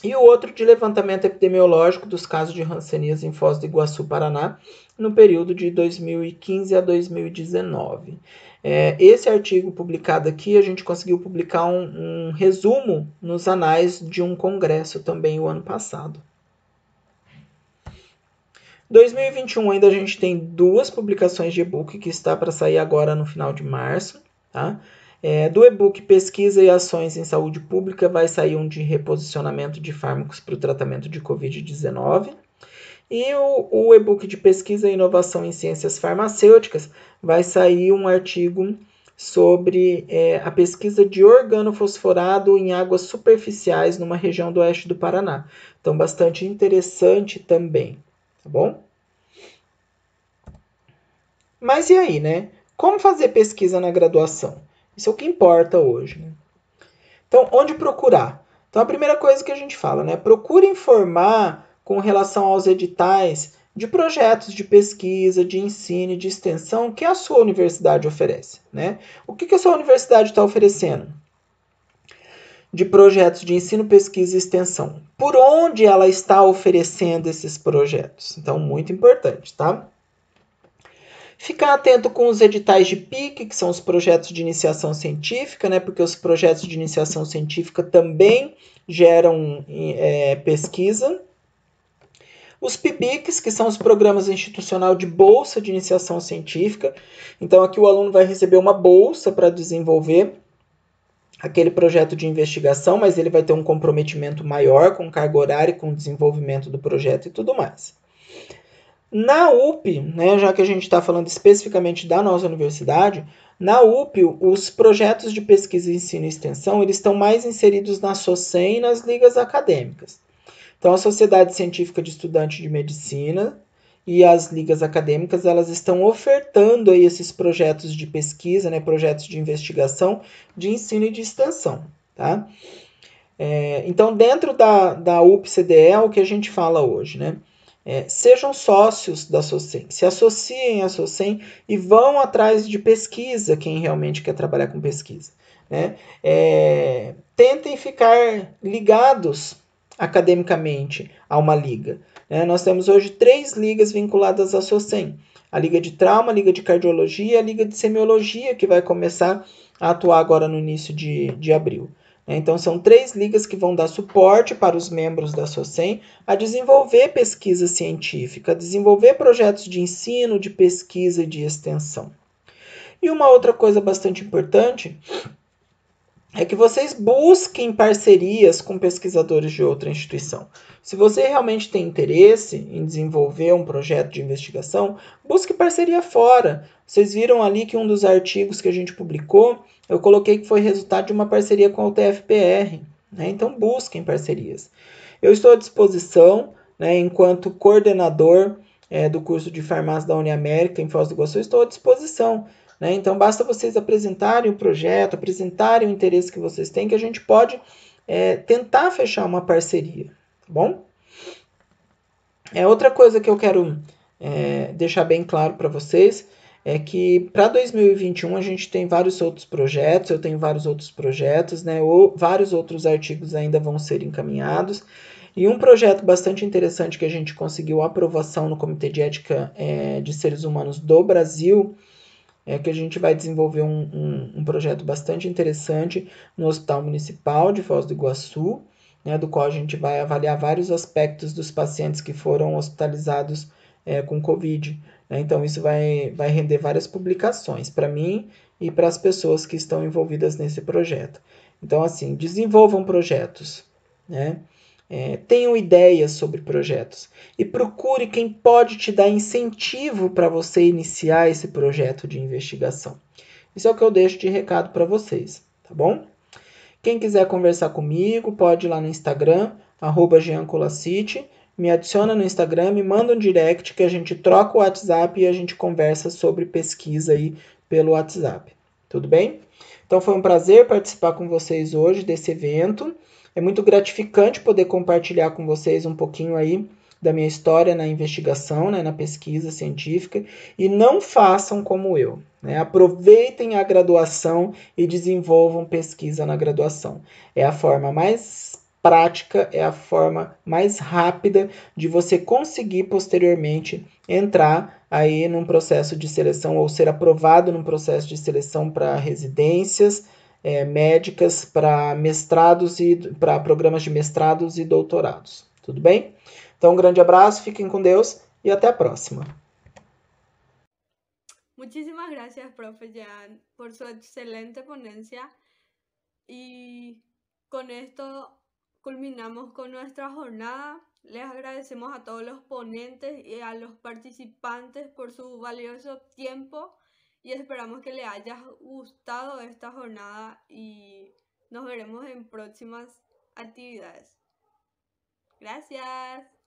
E o outro de levantamento epidemiológico dos casos de hanseníase em Foz do Iguaçu, Paraná, no período de 2015 a 2019. Esse artigo publicado aqui, a gente conseguiu publicar um resumo nos anais de um congresso também o ano passado. 2021 ainda a gente tem 2 publicações de e-book que está para sair agora no final de março, tá? Do e-book Pesquisa e Ações em Saúde Pública vai sair um de reposicionamento de fármacos para o tratamento de Covid-19. E o e-book de Pesquisa e Inovação em Ciências Farmacêuticas vai sair um artigo sobre a pesquisa de organofosforado em águas superficiais numa região do oeste do Paraná. Então, bastante interessante também, tá bom? Mas e aí, né? Como fazer pesquisa na graduação? Isso é o que importa hoje, né? Então, onde procurar? Então, a primeira coisa que a gente fala, né? Procure informar com relação aos editais de projetos de pesquisa, de ensino e de extensão que a sua universidade oferece, né? O que a sua universidade está oferecendo? De projetos de ensino, pesquisa e extensão. Por onde ela está oferecendo esses projetos? Então, muito importante, tá? Ficar atento com os editais de PIC, que são os projetos de iniciação científica, né? Porque os projetos de iniciação científica também geram pesquisa. Os PIBICs, que são os programas institucional de bolsa de iniciação científica. Então, aqui o aluno vai receber uma bolsa para desenvolver aquele projeto de investigação, mas ele vai ter um comprometimento maior com carga horária, com o desenvolvimento do projeto e tudo mais. Na UP, né, já que a gente está falando especificamente da nossa universidade, na UP, os projetos de pesquisa, ensino e extensão, eles estão mais inseridos na SOCEM e nas ligas acadêmicas. Então, a Sociedade Científica de Estudantes de Medicina e as ligas acadêmicas, elas estão ofertando aí esses projetos de pesquisa, né, projetos de investigação, de ensino e de extensão, tá? Então, dentro da UPCDE, é o que a gente fala hoje, né? Sejam sócios da SOCEM, se associem à SOCEM e vão atrás de pesquisa, quem realmente quer trabalhar com pesquisa, né? Tentem ficar ligados academicamente a uma liga, né? Nós temos hoje 3 ligas vinculadas à SOCEM, a Liga de Trauma, a Liga de Cardiologia e a Liga de Semiologia, que vai começar a atuar agora no início de abril. Então, são 3 ligas que vão dar suporte para os membros da SOCEM a desenvolver pesquisa científica, a desenvolver projetos de ensino, de pesquisa e de extensão. E uma outra coisa bastante importante é que vocês busquem parcerias com pesquisadores de outra instituição. Se você realmente tem interesse em desenvolver um projeto de investigação, busque parceria fora. Vocês viram ali que um dos artigos que a gente publicou, eu coloquei que foi resultado de uma parceria com a UTFPR, né? Então busquem parcerias. Eu estou à disposição, né, enquanto coordenador do curso de farmácia da Uniamérica em Foz do Iguaçu, estou à disposição. Né? Então, basta vocês apresentarem o projeto, apresentarem o interesse que vocês têm, que a gente pode tentar fechar uma parceria, tá bom? Outra coisa que eu quero deixar bem claro para vocês é que para 2021 a gente tem vários outros projetos, eu tenho vários outros projetos, né? Ou vários outros artigos ainda vão ser encaminhados. E um projeto bastante interessante que a gente conseguiu aprovação no Comitê de Ética de Seres Humanos do Brasil é que a gente vai desenvolver um projeto bastante interessante no Hospital Municipal de Foz do Iguaçu, né, do qual a gente vai avaliar vários aspectos dos pacientes que foram hospitalizados com Covid. Né? Então, isso vai render várias publicações para mim e para as pessoas que estão envolvidas nesse projeto. Então, assim, desenvolvam projetos, né? Tenham ideias sobre projetos e procure quem pode te dar incentivo para você iniciar esse projeto de investigação. Isso é o que eu deixo de recado para vocês, tá bom? Quem quiser conversar comigo, pode ir lá no Instagram, @jeancolacite, me adiciona no Instagram, me manda um direct que a gente troca o WhatsApp e a gente conversa sobre pesquisa aí pelo WhatsApp. Tudo bem? Então foi um prazer participar com vocês hoje desse evento. É muito gratificante poder compartilhar com vocês um pouquinho aí da minha história na investigação, né, na pesquisa científica, e não façam como eu. Né? Aproveitem a graduação e desenvolvam pesquisa na graduação. É a forma mais prática, é a forma mais rápida de você conseguir posteriormente entrar aí num processo de seleção ou ser aprovado num processo de seleção para residências médicas, para mestrados e para programas de mestrados e doutorados. Tudo bem? Então, um grande abraço, fiquem com Deus e até a próxima. Muchísimas gracias, profe Jean, por su excelente ponencia. Y con esto culminamos con nuestra jornada. Les agradecemos a todos los ponentes y a los participantes por su valioso tiempo y esperamos que les haya gustado esta jornada y nos veremos en próximas actividades. Gracias.